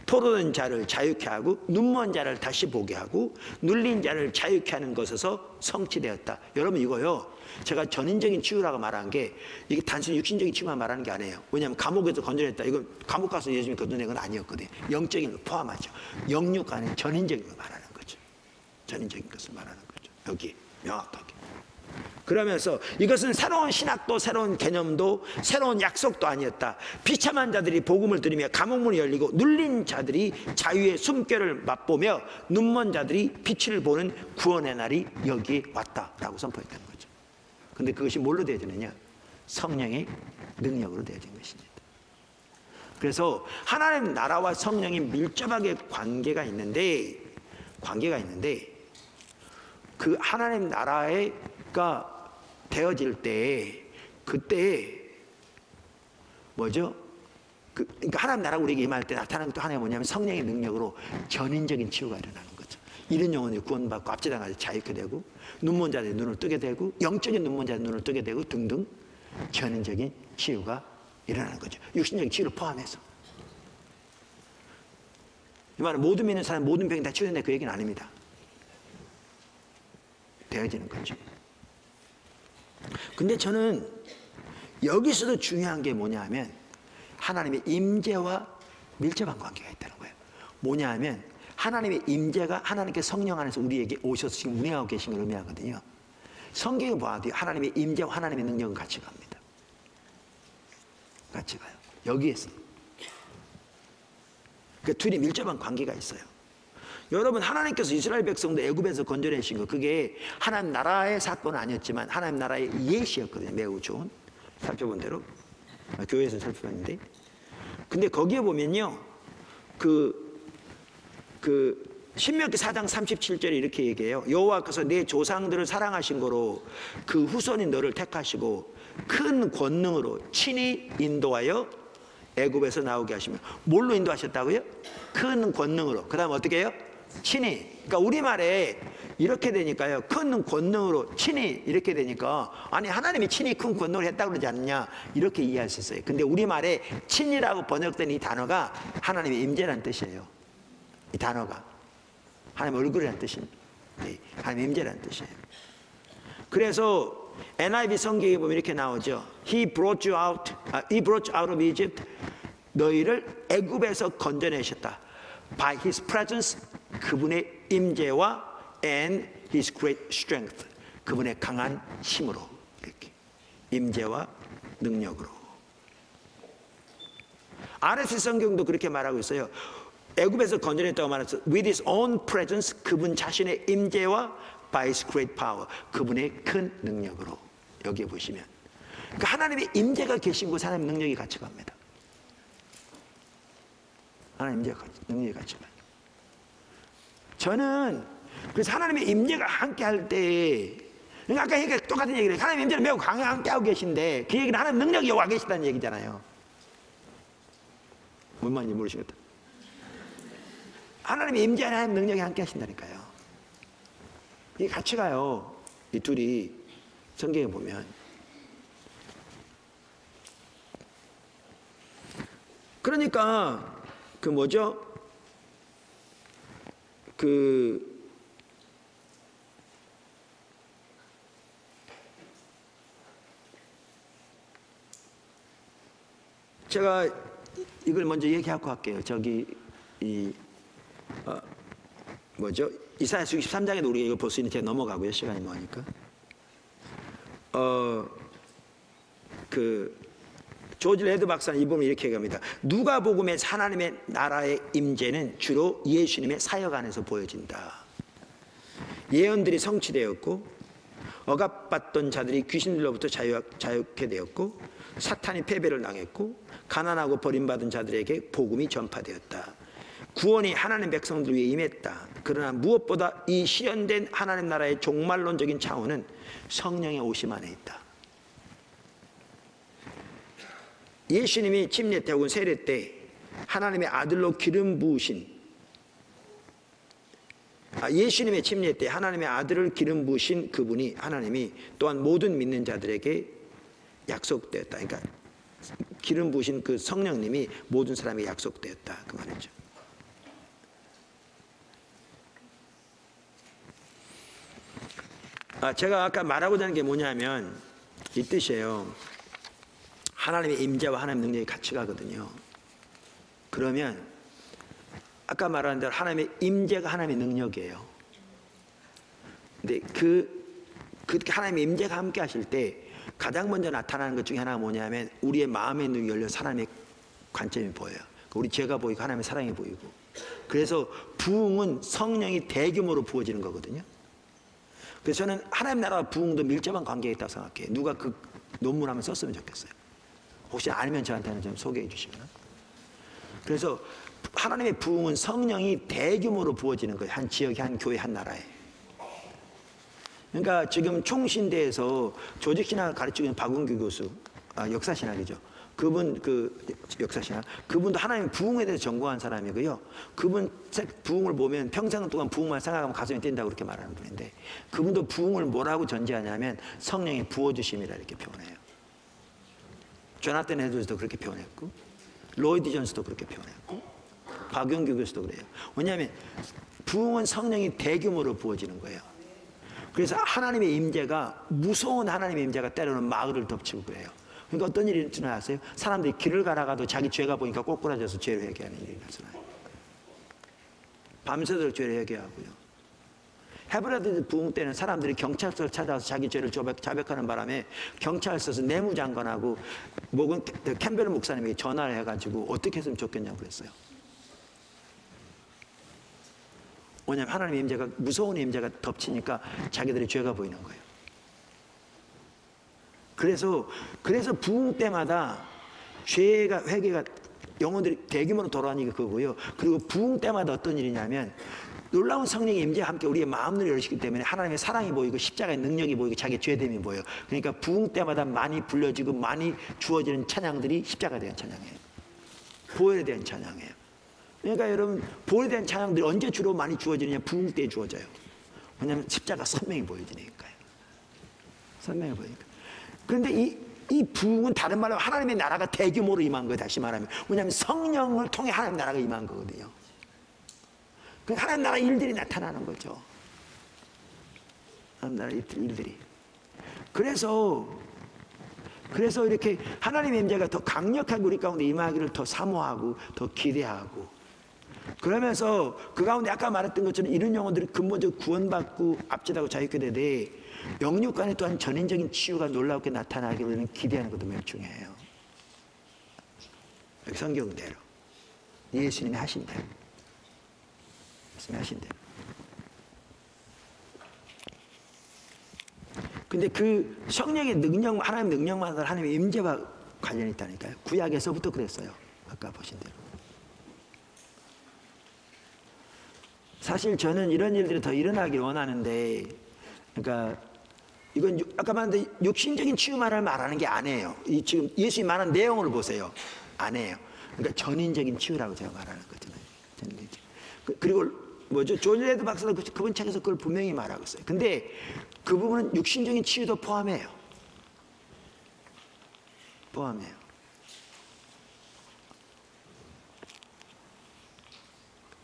포로된 자를 자유케 하고, 눈먼 자를 다시 보게 하고, 눌린 자를 자유케 하는 것에서 성취되었다. 여러분, 이거요, 제가 전인적인 치유라고 말한 게 이게 단순히 육신적인 치유만 말하는 게 아니에요. 왜냐하면 감옥에서 건져냈다, 이건 감옥 가서 예수님이 건져낸 건 아니었거든요. 영적인 걸 포함하죠. 영육 안에 전인적인 걸 말하는 거죠. 전인적인 것을 말하는 거죠. 여기 명확하게. 그러면서 이것은 새로운 신학도, 새로운 개념도, 새로운 약속도 아니었다. 비참한 자들이 복음을 들으며 감옥문이 열리고, 눌린 자들이 자유의 숨결을 맛보며, 눈먼 자들이 빛을 보는 구원의 날이 여기에 왔다라고 선포했다는 거죠. 근데 그것이 뭘로 되어지느냐? 성령의 능력으로 되어진 것입니다. 그래서 하나님 나라와 성령이 밀접하게 관계가 있는데 그 하나님 나라가 되어질 때, 그때 뭐죠? 그러니까 하나님 나라가 우리에게 임할 때 나타나는 것도 하나가 뭐냐면 성령의 능력으로 전인적인 치유가 일어나는 거죠. 이런 영혼이 구원받고 압제당하지 자유케 되고, 눈먼 자들의 눈을 뜨게 되고, 영적인 눈먼 자들의 눈을 뜨게 되고 등등 전인적인 치유가 일어나는 거죠. 육신적인 치유를 포함해서. 이 말은 모든 믿는 사람 모든 병이 다 치유된다, 그 얘기는 아닙니다. 되어지는 거죠. 근데 저는 여기서도 중요한 게 뭐냐 하면 하나님의 임재와 밀접한 관계가 있다는 거예요. 뭐냐 하면 하나님의 임재가, 하나님께 성령 안에서 우리에게 오셔서 지금 운행하고 계신 걸 의미하거든요. 성경에 보아도 하나님의 임재와 하나님의 능력은 같이 갑니다. 같이 가요. 여기에서. 그 둘이 밀접한 관계가 있어요. 여러분, 하나님께서 이스라엘 백성도 애굽에서 건져내신 거, 그게 하나님 나라의 사건은 아니었지만 하나님 나라의 예시였거든요. 매우 좋은, 살펴본 대로 교회에서 살펴봤는데, 근데 거기에 보면요, 신명기 4장 37절에 이렇게 얘기해요. 여호와께서 내 조상들을 사랑하신 거로 그 후손인 너를 택하시고 큰 권능으로 친히 인도하여 애굽에서 나오게 하시며. 뭘로 인도하셨다고요? 큰 권능으로. 그 다음 어떻게 해요? 친히. 그러니까 우리말에 이렇게 되니까요, 큰 권능으로 친히 이렇게 되니까, 아니 하나님이 친히 큰 권능을 했다고 그러지 않느냐, 이렇게 이해할 수 있어요. 근데 우리말에 친이라고 번역된 이 단어가 하나님의 임재라는 뜻이에요. 이 단어가 하나님의 얼굴이라는 뜻입니다. 하나님의 임재라는 뜻이에요. 그래서 NIV 성경에 보면 이렇게 나오죠. He brought you out of Egypt. 너희를 애굽에서 건져내셨다. By His presence, 그분의 임재와 and His great strength, 그분의 강한 힘으로, 이렇게 임재와 능력으로. RSC 성경도 그렇게 말하고 있어요. 애굽에서 건져냈다고 말해서 with His own presence, 그분 자신의 임재와 by His great power, 그분의 큰 능력으로. 여기에 보시면 그러니까 하나님의 임재가 계신 곳 하나님의 능력이 같이 갑니다. 하나님의 임재가 능력이 같이 가요. 저는 그래서 하나님의 임재가 함께 할 때, 그러니까 아까 얘기가 똑같은 얘기를 해요. 하나님의 임재는 매우 강하게 함께 하고 계신데 그 얘기는 하나님의 능력이 와 계시다는 얘기잖아요. 뭔 말인지 모르시겠다. 하나님의 임재 안에 하나님의 능력이 함께 하신다니까요. 이게 같이 가요. 이 둘이 성경에 보면. 그러니까 그 뭐죠? 제가 이걸 먼저 얘기하고 할게요. 저기 뭐죠? 이사야서 63장에도 우리가 이거 볼 수 있는, 제가 넘어가고요. 시간이 뭐하니까. 조지 레드 박사는 이 부분을 이렇게 얘기합니다. 누가복음에서 하나님의 나라의 임재는 주로 예수님의 사역 안에서 보여진다. 예언들이 성취되었고, 억압받던 자들이 귀신들로부터 자유케 되었고, 사탄이 패배를 당했고, 가난하고 버림받은 자들에게 복음이 전파되었다. 구원이 하나님 백성들 위해 임했다. 그러나 무엇보다 이 실현된 하나님 나라의 종말론적인 차원은 성령의 오심 안에 있다. 예수님이 침례 때 혹은 세례 때 하나님의 아들로 기름 부으신 예수님의 침례 때 하나님의 아들을 기름 부으신 그분이 하나님이 또한 모든 믿는 자들에게 약속되었다. 그러니까 기름 부으신 그 성령님이 모든 사람에게 약속되었다 그 말이죠. 제가 아까 말하고자 하는 게 뭐냐면 이 뜻이에요. 하나님의 임재와 하나님의 능력이 같이 가거든요. 그러면 아까 말한 대로 하나님의 임재가 하나님의 능력이에요. 근데 그렇게 하나님의 임재가 함께 하실 때 가장 먼저 나타나는 것 중에 하나가 뭐냐면 우리의 마음의 눈이 열려서 하나님의 관점이 보여요. 우리 죄가 보이고 하나님의 사랑이 보이고. 그래서 부흥은 성령이 대규모로 부어지는 거거든요. 그래서 저는 하나님 나라와 부흥도 밀접한 관계가 있다고 생각해요. 누가 그 논문 한번 썼으면 좋겠어요. 혹시 아니면 저한테는 좀 소개해 주시면. 그래서 하나님의 부흥은 성령이 대규모로 부어지는 거예요. 한 지역에, 한 교회, 한 나라에. 그러니까 지금 총신대에서 조직신학을 가르치고 있는 박은규 교수, 역사신학이죠. 그분 역사신학, 그분도 하나님의 부흥에 대해서 전공한 사람이고요. 그분 부흥을 보면 평생 동안 부흥만 생각하면 가슴이 뛴다고 그렇게 말하는 분인데, 그분도 부흥을 뭐라고 전제하냐면 성령의 부어주심이라 이렇게 표현해요. 조나탄 에드워즈도 그렇게 표현했고, 로이드 존스도 그렇게 표현했고, 박용규 교수도 그래요. 왜냐하면 부흥은 성령이 대규모로 부어지는 거예요. 그래서 하나님의 임재가, 무서운 하나님의 임재가 때로는 마을을 덮치고 그래요. 그러니까 어떤 일이 일어나지 아세요? 사람들이 길을 가다가도 자기 죄가 보니까 꼬꾸라져서 죄를 회개하는 일이 일어나요. 밤새도록 죄를 회개하고요. 헤브라드 부흥 때는 사람들이 경찰서를 찾아와서 자기 죄를 자백하는 바람에 경찰서에서 내무장관하고 목은 캠벨 목사님에게 전화를 해가지고 어떻게 했으면 좋겠냐고 그랬어요. 왜냐하면 하나님의 임재가, 무서운 임재가 덮치니까 자기들의 죄가 보이는 거예요. 그래서 부흥 때마다 죄가, 회개가, 영혼들이 대규모로 돌아가는 게 그거고요. 그리고 부흥 때마다 어떤 일이냐면 놀라운 성령의 임재와 함께 우리의 마음을 열으시기 때문에 하나님의 사랑이 보이고 십자가의 능력이 보이고 자기의 죄됨이 보여요. 그러니까 부흥 때마다 많이 불려지고 많이 주어지는 찬양들이 십자가에 대한 찬양이에요. 보혈에 대한 찬양이에요. 그러니까 여러분, 보혈에 대한 찬양들이 언제 주로 많이 주어지느냐? 부흥 때 주어져요. 왜냐하면 십자가 선명히 보여지니까요. 선명히 보이니까. 그런데 이 부흥은 다른 말로 하나님의 나라가 대규모로 임한 거예요. 다시 말하면. 왜냐하면 성령을 통해 하나님의 나라가 임한 거거든요. 하나님 나라 일들이 나타나는 거죠. 하나님 나라 일들이. 그래서 이렇게 하나님의 임재가 더 강력하게 우리 가운데 임하기를 더 사모하고 더 기대하고, 그러면서 그 가운데 아까 말했던 것처럼 이런 영혼들이 근본적으로 구원받고 앞지다고 자유케 되되 영육간에 또한 전인적인 치유가 놀랍게 나타나기를 우리는 기대하는 것도 매우 중요해요. 성경대로 예수님이 하신 대로. 하신 대로. 근데 그 성령의 능력, 하나님의 능력만 하나님의 임재와 관련이 있다니까요. 구약에서부터 그랬어요. 아까 보신 대로. 사실 저는 이런 일들이 더 일어나길 원하는데, 그러니까 이건 아까 말한 육신적인 치유만을 말하는 게 아니에요. 지금 예수님이 말한 내용을 보세요. 아니에요. 그러니까 전인적인 치유라고 제가 말하는 거잖아요. 그리고 뭐죠? 존 레드 박사도 그분 책에서 그걸 분명히 말하고 있어요. 근데 그 부분은 육신적인 치유도 포함해요. 포함해요.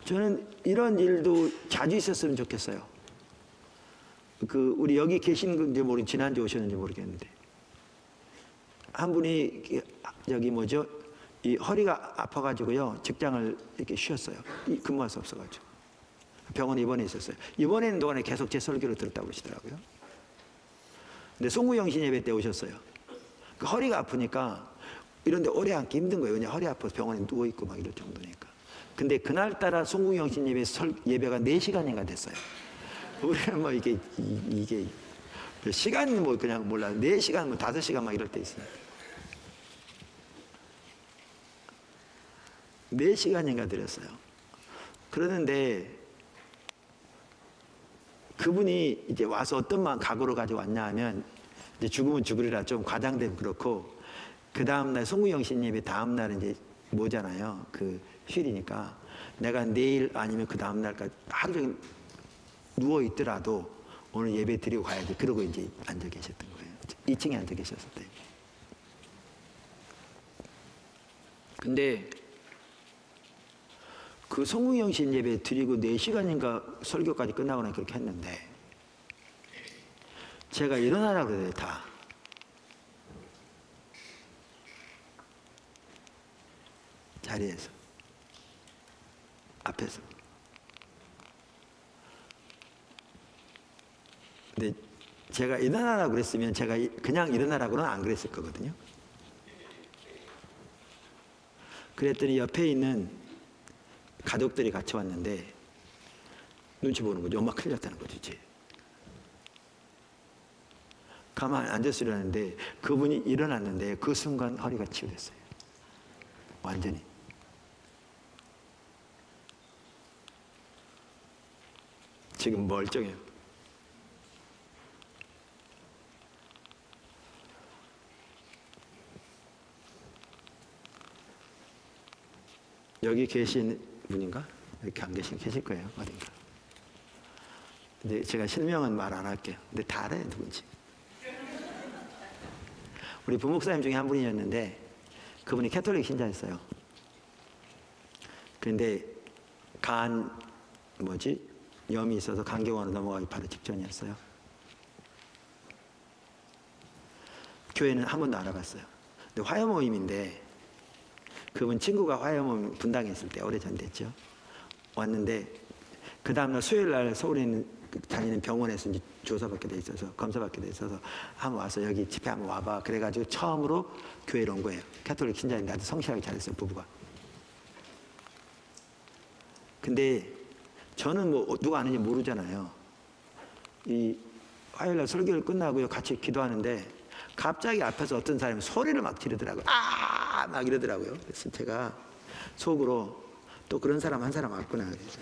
저는 이런 일도 자주 있었으면 좋겠어요. 우리 여기 계신 건지 모르겠는데, 지난주에 오셨는지 모르겠는데, 한 분이 여기 뭐죠? 이 허리가 아파가지고요, 직장을 이렇게 쉬었어요. 근무할 수 없어가지고. 병원에 입원해 있었어요. 입원해 있는 동안에 계속 제 설교를 들었다고 그러시더라고요. 근데 송구영신 예배 때 오셨어요. 그 허리가 아프니까 이런데 오래 앉기 힘든 거예요. 왜냐, 허리 아파서 병원에 누워있고 막 이럴 정도니까. 근데 그날따라 송구영신 예배가 4시간인가 됐어요. 우리는 뭐 이게 시간이 뭐 그냥 몰라. 4시간, 뭐 5시간 막 이럴 때 있어요. 4시간인가 드렸어요. 그러는데 그분이 이제 와서 어떤 마음 각오를 가지고 왔냐 하면, 이제 죽으면 죽으리라 좀 과장되면 그렇고, 그 다음날 송구영신 예배 다음날 이제 뭐잖아요. 그 휴일이니까 내가 내일 아니면 그 다음날까지 하루 종일 누워 있더라도 오늘 예배 드리고 가야지. 그러고 이제 앉아 계셨던 거예요. 2층에 앉아 계셨을 때. 근데 그 성공영신 예배 드리고 4시간인가 설교까지 끝나고 나서 그렇게 했는데 제가 일어나라 그래요. 다. 자리에서 앞에서. 근데 제가 일어나라고 그랬으면 제가 그냥 일어나라고는 안 그랬을 거거든요. 그랬더니 옆에 있는 가족들이 같이 왔는데 눈치 보는 거죠. 엄마 큰일 났다는 거죠. 이제. 가만히 앉았으려는데 그분이 일어났는데 그 순간 허리가 치유됐어요. 완전히. 지금 멀쩡해요. 여기 계신 분인가? 이렇게 안 계실 거예요. 어딘가. 근데 제가 실명은 말 안 할게요. 근데 다 알아요. 누군지. 우리 부목사님 중에 한 분이었는데 그분이 캐톨릭 신자였어요. 그런데 염이 있어서 간경화로 넘어가기 바로 직전이었어요. 교회는 한 번도 안 와봤어요. 근데 화요 모임인데 그분 친구가 화요 모임 분당했을 때 오래전 됐죠. 왔는데 그 다음날 수요일 날 서울에 있는 다니는 병원에서 이제 조사받게 돼 있어서 검사받게 돼 있어서 한번 와서 여기 집회 한번 와봐. 그래가지고 처음으로 교회로 온 거예요. 캐톨릭 신자인데 아주 성실하게 잘했어요. 부부가. 근데 저는 뭐 누가 아는지 모르잖아요. 이 화요일날 설교를 끝나고요 같이 기도하는데 갑자기 앞에서 어떤 사람이 소리를 막 지르더라고요. 아! 막 이러더라고요. 그래서 제가 속으로 또 그런 사람 한 사람 왔구나. 그래서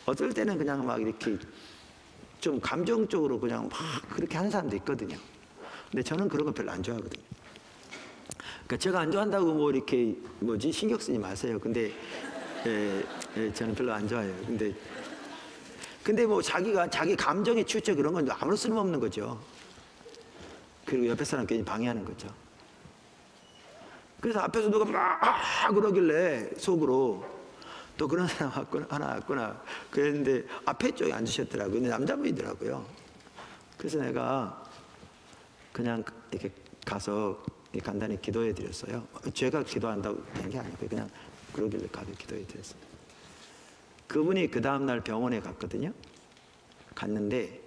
어떨 때는 그냥 막 이렇게 좀 감정적으로 그냥 막 그렇게 하는 사람도 있거든요. 근데 저는 그런 거 별로 안 좋아하거든요. 그러니까 제가 안 좋아한다고 뭐 이렇게 신경 쓰지 마세요. 근데 저는 별로 안 좋아해요. 근데 뭐 자기가 자기 감정에 치우쳐 그런 건 아무런 쓸모없는 거죠. 그리고 옆에 사람 괜히 방해하는 거죠. 그래서 앞에서 누가 막 그러길래 속으로 또 그런 사람 하나 왔구나. 그랬는데 앞에 쪽에 앉으셨더라고요. 근데 남자분이더라고요. 그래서 내가 그냥 이렇게 가서 간단히 기도해 드렸어요. 제가 기도한다고 된 게 아니고 그냥 그러길래 가서 기도해 드렸어요. 그분이 그 다음날 병원에 갔거든요. 갔는데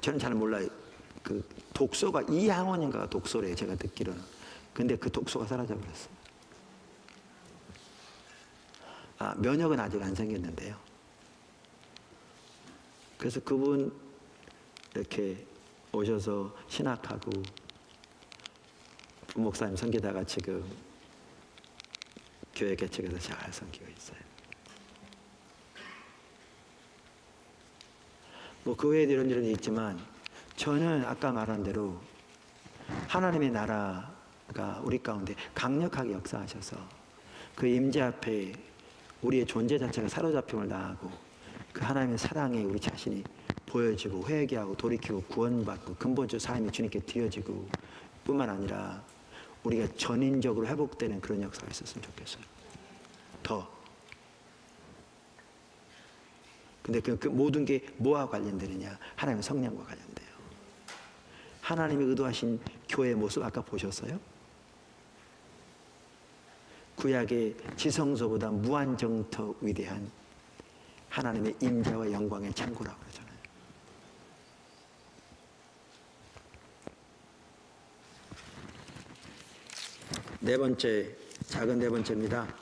저는 잘 몰라요. 그 독소가 이항원인가 독소래요. 제가 듣기로는. 근데 그 독소가 사라져 버렸어요. 면역은 아직 안 생겼는데요. 그래서 그분 이렇게 오셔서 신학하고 목사님 섬기다가 지금 교회 개척해서 잘 섬기고 있어요. 뭐 그 외에도 이런 일이 있지만 저는 아까 말한 대로 하나님의 나라가 우리 가운데 강력하게 역사하셔서 그 임재 앞에 우리의 존재 자체가 사로잡힘을 당하고 그 하나님의 사랑에 우리 자신이 보여지고 회개하고 돌이키고 구원받고 근본적 삶이 주님께 드려지고 뿐만 아니라 우리가 전인적으로 회복되는 그런 역사가 있었으면 좋겠어요. 더. 근데 그 모든 게 뭐와 관련되느냐? 하나님의 성령과 관련돼요. 하나님이 의도하신 교회의 모습 아까 보셨어요? 구약의 지성소보다 무한정토 위대한 하나님의 임재와 영광의 창고라고 그러잖아요. 네 번째, 작은 네 번째입니다.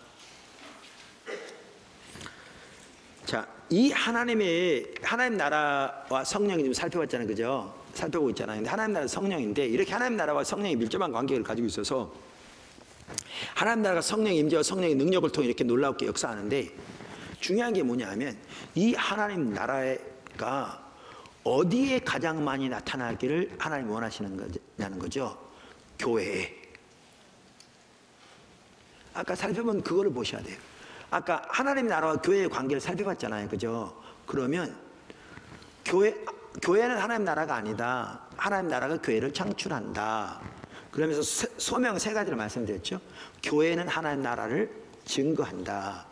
자, 이 하나님 나라와 성령이 지금 살펴봤잖아요. 그죠? 살펴보고 있잖아요. 근데 하나님 나라 성령인데 이렇게 하나님 나라와 성령이 밀접한 관계를 가지고 있어서 하나님 나라가 성령의 임재와 성령의 능력을 통해 이렇게 놀랍게 역사하는데 중요한 게 뭐냐 하면 이 하나님 나라가 어디에 가장 많이 나타나기를 하나님 원하시는 거죠? 교회에. 아까 살펴본 그거를 보셔야 돼요. 아까 하나님 나라와 교회의 관계를 살펴봤잖아요. 그죠? 그러면 교회는 하나님 나라가 아니다. 하나님 나라가 교회를 창출한다. 그러면서 소명 세 가지를 말씀드렸죠. 교회는 하나님 나라를 증거한다.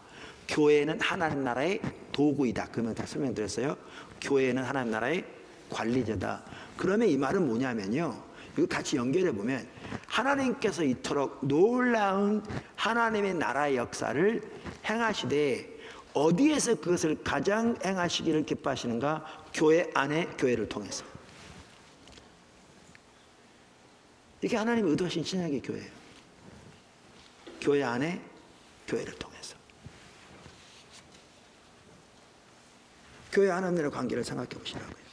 교회는 하나님 나라의 도구이다. 그러면 다 설명드렸어요. 교회는 하나님 나라의 관리자다. 그러면 이 말은 뭐냐면요, 이거 같이 연결해 보면 하나님께서 이토록 놀라운 하나님의 나라의 역사를 행하시되 어디에서 그것을 가장 행하시기를 기뻐하시는가? 교회 안에 교회를 통해서. 이게 하나님이 의도하신 신약의 교회예요. 교회 안에 교회를 통해서. 교회 하나님과의 관계를 생각해 보시라고요.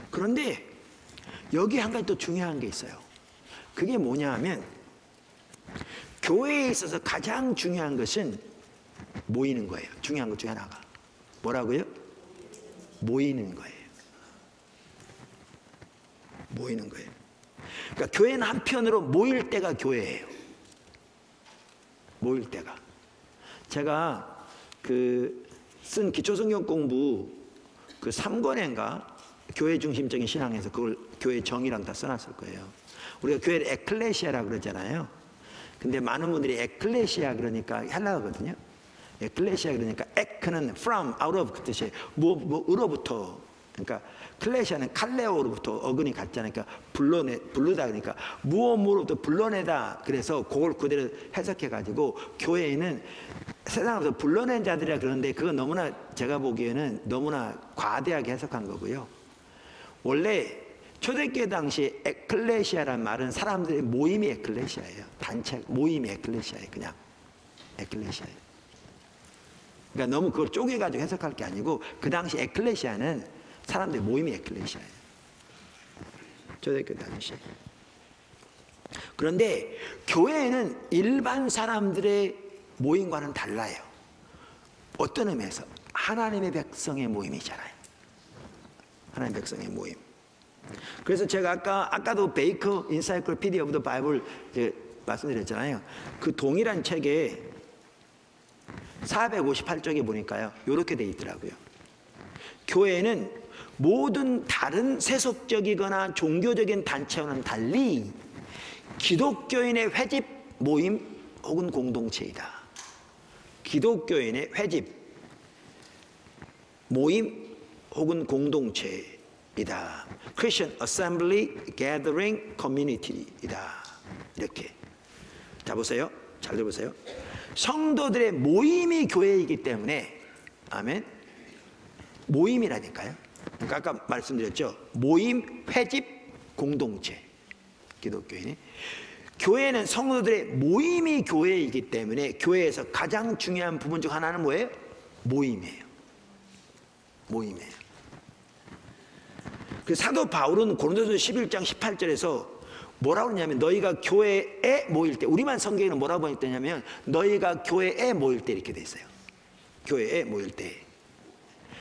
그런데 여기 한 가지 또 중요한 게 있어요. 그게 뭐냐 하면 교회에 있어서 가장 중요한 것은 모이는 거예요. 중요한 것 중에 하나가 뭐라고요? 모이는 거예요. 모이는 거예요. 그러니까 교회는 한편으로 모일 때가 교회예요. 모일 때가. 제가 쓴 기초성경 공부 3권인가 교회 중심적인 신앙에서 그걸 교회 정의랑 다 써놨을 거예요. 우리가 교회를 에클레시아라고 그러잖아요. 근데 많은 분들이 에클레시아 그러니까 헬라어거든요. 에클레시아 그러니까 에크는 from, out of 그 뜻이에요. 으로부터. 그러니까 클레시아는 칼레오로부터 어근이 같잖아요. 그러니까 부르다 그러니까 무엇으로부터 불러내다. 그래서 그걸 그대로 해석해가지고 교회에는 세상으로부터 불러낸 자들이라 그러는데 그건 너무나 제가 보기에는 너무나 과대하게 해석한 거고요. 원래 초대교회 당시 에클레시아란 말은 사람들의 모임이 에클레시아예요. 단체 모임이 에클레시아예요. 그냥 에클레시아예요. 그러니까 너무 그걸 쪼개가지고 해석할 게 아니고 그 당시 에클레시아는 사람들의 모임이 에클레시아예요. 초대교회 당시. 그런데 교회는 일반 사람들의 모임과는 달라요. 어떤 의미에서? 하나님의 백성의 모임이잖아요. 하나님의 백성의 모임. 그래서 제가 아까도 베이커 인사이클로피디아 오브 더 바이블 말씀드렸잖아요. 그 동일한 책에 458쪽에 보니까요, 이렇게 돼 있더라고요. 교회는 모든 다른 세속적이거나 종교적인 단체와는 달리 기독교인의 회집 모임 혹은 공동체이다. 기독교인의 회집 모임 혹은 공동체이다. Christian Assembly Gathering Community이다. 이렇게. 자 보세요. 잘 들어보세요. 성도들의 모임이 교회이기 때문에 아멘. 모임이라니까요. 그러니까 아까 말씀드렸죠. 모임, 회집, 공동체. 기독교인이. 교회는 성도들의 모임이 교회이기 때문에 교회에서 가장 중요한 부분 중 하나는 뭐예요? 모임이에요. 모임이에요. 그 사도 바울은 고린도서 11장 18절에서 뭐라고 그러냐면 너희가 교회에 모일 때, 우리만 성경에는 뭐라고 했냐면 너희가 교회에 모일 때 이렇게 돼 있어요. 교회에 모일 때.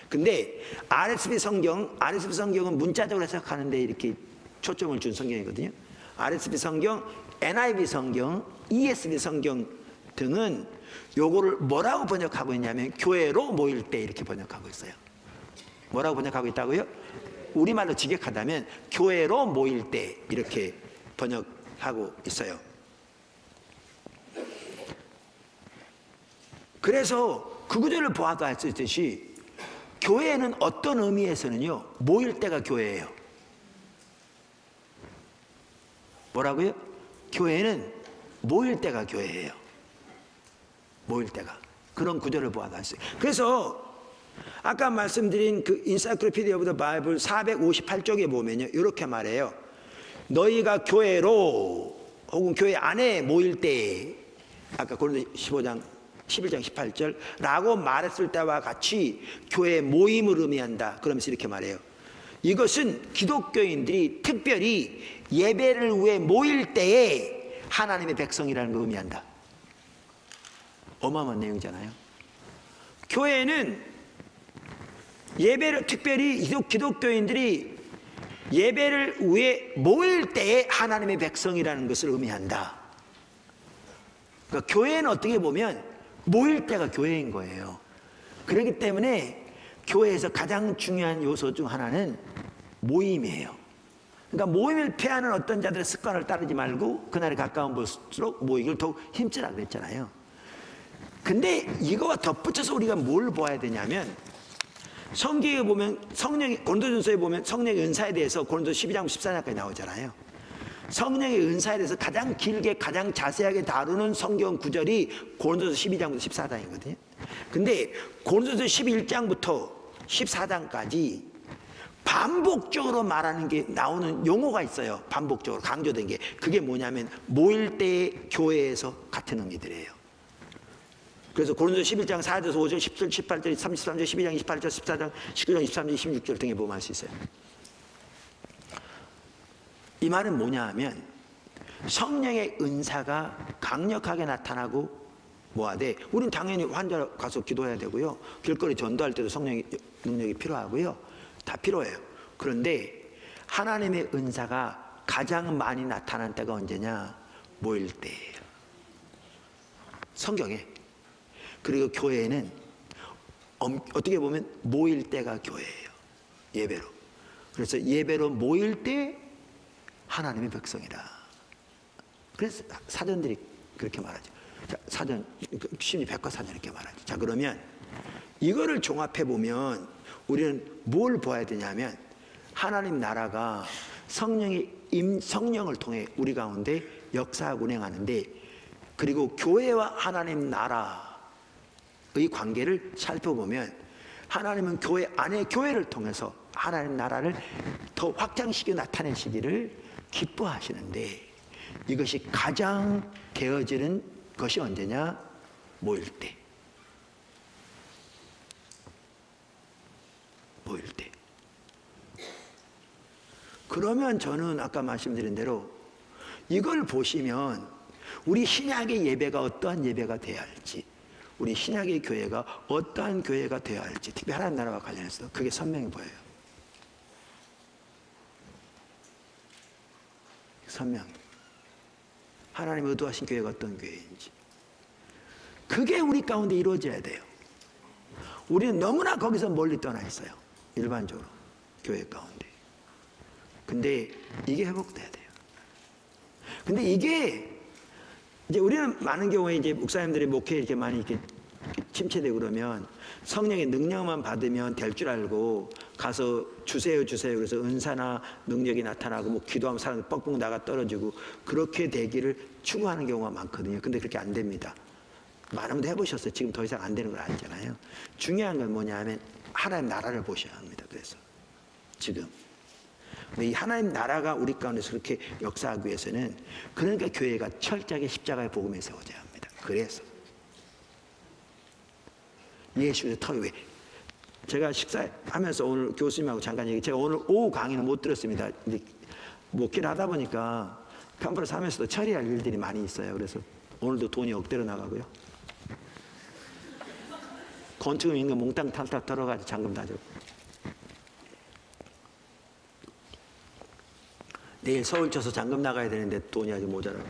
근데 RSV 성경은 문자적으로 해석하는데 이렇게 초점을 준 성경이거든요. RSV 성경, NIV 성경, ESV 성경 등은 요거를 뭐라고 번역하고 있냐면 교회로 모일 때 이렇게 번역하고 있어요. 뭐라고 번역하고 있다고요? 우리말로 직역하다면 교회로 모일 때 이렇게 번역하고 있어요. 그래서 그 구절을 보아도 알 수 있듯이 교회는 어떤 의미에서는요, 모일 때가 교회예요. 뭐라고요? 교회는 모일 때가 교회예요. 모일 때가. 그런 구절을 보아도 알 수 있어요. 그래서 아까 말씀드린 그 인사이클로피디아 오브 더 바이블 458쪽에 보면요, 이렇게 말해요. 너희가 교회로 혹은 교회 안에 모일 때, 아까 고린도 11장 18절 라고 말했을 때와 같이 교회 모임을 의미한다. 그러면서 이렇게 말해요. 이것은 기독교인들이 특별히 예배를 위해 모일 때에 하나님의 백성이라는 걸 의미한다. 어마어마한 내용이잖아요. 교회는 예배를 특별히 기독교인들이 예배를 위해 모일 때에 하나님의 백성이라는 것을 의미한다. 그러니까 교회는 어떻게 보면 모일 때가 교회인 거예요. 그렇기 때문에 교회에서 가장 중요한 요소 중 하나는 모임이에요. 그러니까 모임을 피하는 어떤 자들의 습관을 따르지 말고 그날에 가까운 볼수록 모이기를 더욱 힘쓰라 그랬잖아요. 근데 이거와 덧붙여서 우리가 뭘 보아야 되냐면, 성경에 보면 고린도전서에 보면 성령의 은사에 대해서 고린도서 12장 14장까지 나오잖아요. 성령의 은사에 대해서 가장 길게 가장 자세하게 다루는 성경 구절이 고린도서 12장부터 14장이거든요. 근데 고린도서 11장부터 14장까지 반복적으로 말하는 게 나오는 용어가 있어요. 반복적으로 강조된 게. 그게 뭐냐면 모일 때 교회에서 같은 의미들이에요. 그래서 고린도서 11장 4절에서 5절, 10절, 18절, 33절, 12장 28절, 14장, 19장, 23절, 26절 등에 보면 알 수 있어요. 이 말은 뭐냐 하면 성령의 은사가 강력하게 나타나고 뭐하되, 우린 당연히 환자 가서 기도해야 되고요. 길거리 전도할 때도 성령의 능력이 필요하고요. 다 필요해요. 그런데 하나님의 은사가 가장 많이 나타난 때가 언제냐? 모일 때예요. 성경에. 그리고 교회에는 어떻게 보면 모일 때가 교회예요. 예배로. 그래서 예배로 모일 때 하나님의 백성이라. 그래서 사전들이 그렇게 말하죠. 자, 사전, 심리 백과사전 이렇게 말하죠. 자, 그러면 이거를 종합해 보면 우리는 뭘 봐야 되냐면, 하나님 나라가 성령을 통해 우리 가운데 역사하고 운행하는데, 그리고 교회와 하나님 나라의 관계를 살펴보면 하나님은 교회 안에 교회를 통해서 하나님 나라를 더 확장시켜 나타내시기를 기뻐하시는데, 이것이 가장 되어지는 것이 언제냐? 모일 때. 모일 때. 그러면 저는 아까 말씀드린 대로 이걸 보시면 우리 신약의 예배가 어떠한 예배가 되어야 할지, 우리 신약의 교회가 어떠한 교회가 되어야 할지, 특히 하나님 나라와 관련해서 그게 선명해 보여요. 선명. 하나님 의도하신 교회가 어떤 교회인지. 그게 우리 가운데 이루어져야 돼요. 우리는 너무나 거기서 멀리 떠나 있어요. 일반적으로 교회 가운데. 근데 이게 회복돼야 돼요. 근데 이게 이제 우리는 많은 경우에 이제 목사님들이 목회 이렇게 많이 이렇게 침체되고 그러면 성령의 능력만 받으면 될 줄 알고 가서 주세요 그래서 은사나 능력이 나타나고 뭐 기도하면 사람들 뻑뻑 나가 떨어지고 그렇게 되기를 추구하는 경우가 많거든요. 근데 그렇게 안 됩니다. 많은 분들 해보셨어요. 지금 더 이상 안 되는 걸 알잖아요. 중요한 건 뭐냐 하면 하나님 나라를 보셔야 합니다. 그래서 지금 근데 이 하나님 나라가 우리 가운데서 그렇게 역사하기 위해서는, 그러니까 교회가 철저하게 십자가의 복음에 세워져야 합니다. 그래서 예수의 터위. 제가 식사하면서 오늘 교수님하고 잠깐 제가 오늘 오후 강의는 못 들었습니다. 목회를 하다 보니까 편플러스 하면서도 처리할 일들이 많이 있어요. 그래서 오늘도 돈이 억대로 나가고요. 건축 인간 몽땅 탕탕 털어가지고 잔금 다 줬고. 내일 서울 쳐서 잔금 나가야 되는데 돈이 아직 모자라고.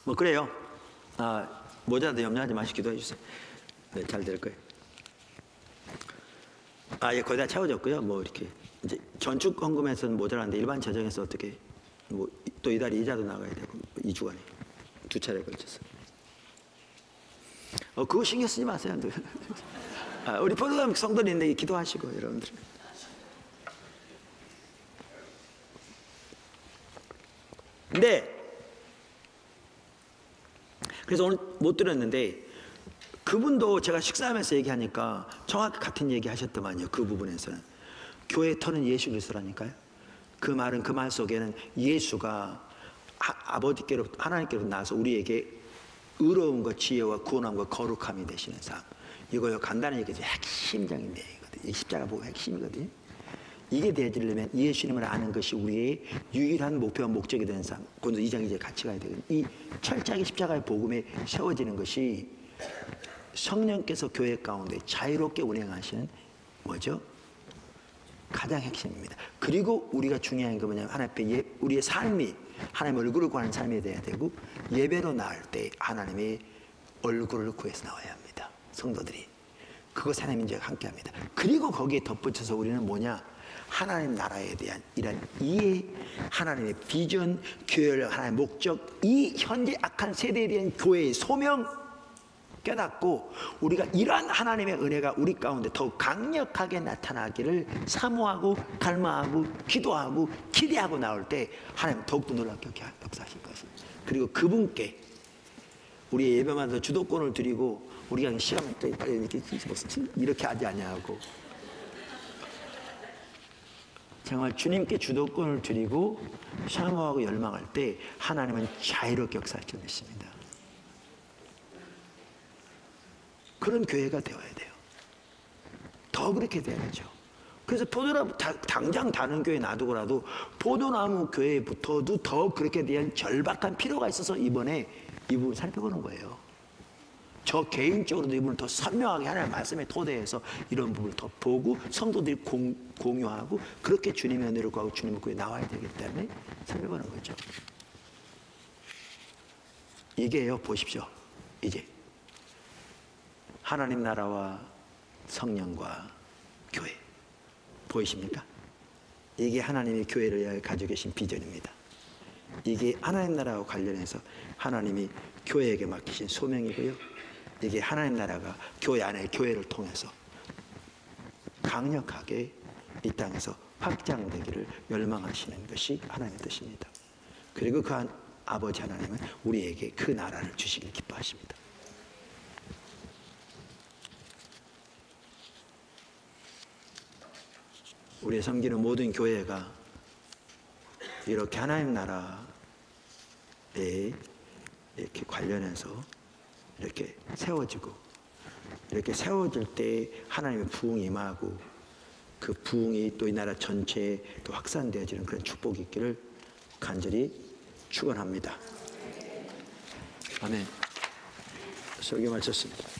뭐 그래요. 모자라도 염려하지 마시고 기도해 주세요. 네, 잘 될 거예요. 예, 거의 다 채워졌고요. 뭐 이렇게 이제 전축 헌금에서는 모자란데 일반 재정에서 어떻게 뭐 또 이달 이자도 나가야 되고 2주간에 2차례 걸쳐서. 그거 신경 쓰지 마세요. 우리 포도감 성도님들 기도하시고 여러분들. 근데 그래서 오늘 못 들었는데 그분도 제가 식사하면서 얘기하니까 정확히 같은 얘기 하셨더만요. 그 부분에서는 교회의 터는 예수 그리스도라니까요. 그 말은 그 말 속에는 예수가 아버지께로 하나님께로 나와서 우리에게 의로움과 지혜와 구원함과 거룩함이 되시는 삶. 이거요 간단히 얘기해서 핵심적인 내용이거든요. 이 십자가 보고 핵심이거든요. 이게 되어지려면 예수님을 아는 것이 우리의 유일한 목표와 목적이 되는 삶. 그건 2장 이제 같이 가야 되거든요. 이 철저하게 십자가의 복음에 세워지는 것이 성령께서 교회 가운데 자유롭게 운행하시는 뭐죠? 가장 핵심입니다. 그리고 우리가 중요한 게 뭐냐면 하나님 앞에 우리의 삶이 하나님의 얼굴을 구하는 삶이 돼야 되고, 예배로 나올 때 하나님의 얼굴을 구해서 나와야 합니다. 성도들이 그것 하나님 이제 함께합니다. 그리고 거기에 덧붙여서 우리는 뭐냐, 하나님 나라에 대한 이런 이해, 하나님의 비전, 교회를 하나님의 목적, 이 현재 악한 세대에 대한 교회의 소명 깨닫고, 우리가 이러한 하나님의 은혜가 우리 가운데 더욱 강력하게 나타나기를 사모하고 갈망하고 기도하고 기대하고 나올 때 하나님 더욱더 놀랍게 역사하실 것입니다. 그리고 그분께 우리의 예배마다 주도권을 드리고, 우리가 시간을 때 이렇게 하지 않냐고, 정말 주님께 주도권을 드리고 사모하고 열망할 때 하나님은 자유롭게 역사하실 것입니다. 그런 교회가 되어야 돼요. 더 그렇게 돼야죠. 그래서 포도나무 당장 다른 교회 놔두고라도 포도나무 교회에 붙어도 더 그렇게 대한 절박한 필요가 있어서 이번에 이 부분을 살펴보는 거예요. 저 개인적으로도 이분을 더 선명하게 하나님의 말씀에 토대해서 이런 부분을 더 보고 성도들이 공유하고 그렇게 주님의 은혜를 구하고 주님의 구에 나와야 되기 때문에 살펴보는 거죠. 이게요, 보십시오. 이제 하나님 나라와 성령과 교회 보이십니까? 이게 하나님이 교회를 위하여 가지고 계신 비전입니다. 이게 하나님 나라와 관련해서 하나님이 교회에게 맡기신 소명이고요. 이게 하나님 나라가 교회 안에 교회를 통해서 강력하게 이 땅에서 확장되기를 열망하시는 것이 하나님의 뜻입니다. 그리고 그 아버지 하나님은 우리에게 그 나라를 주시길 기뻐하십니다. 우리의 섬기는 모든 교회가 이렇게 하나님 나라에 이렇게 관련해서 이렇게 세워지고, 이렇게 세워질 때 하나님의 부흥이 임하고 그 부흥이 또 이 나라 전체에 또 확산되어지는 그런 축복이 있기를 간절히 축원합니다. 아멘. 설교 마쳤습니다.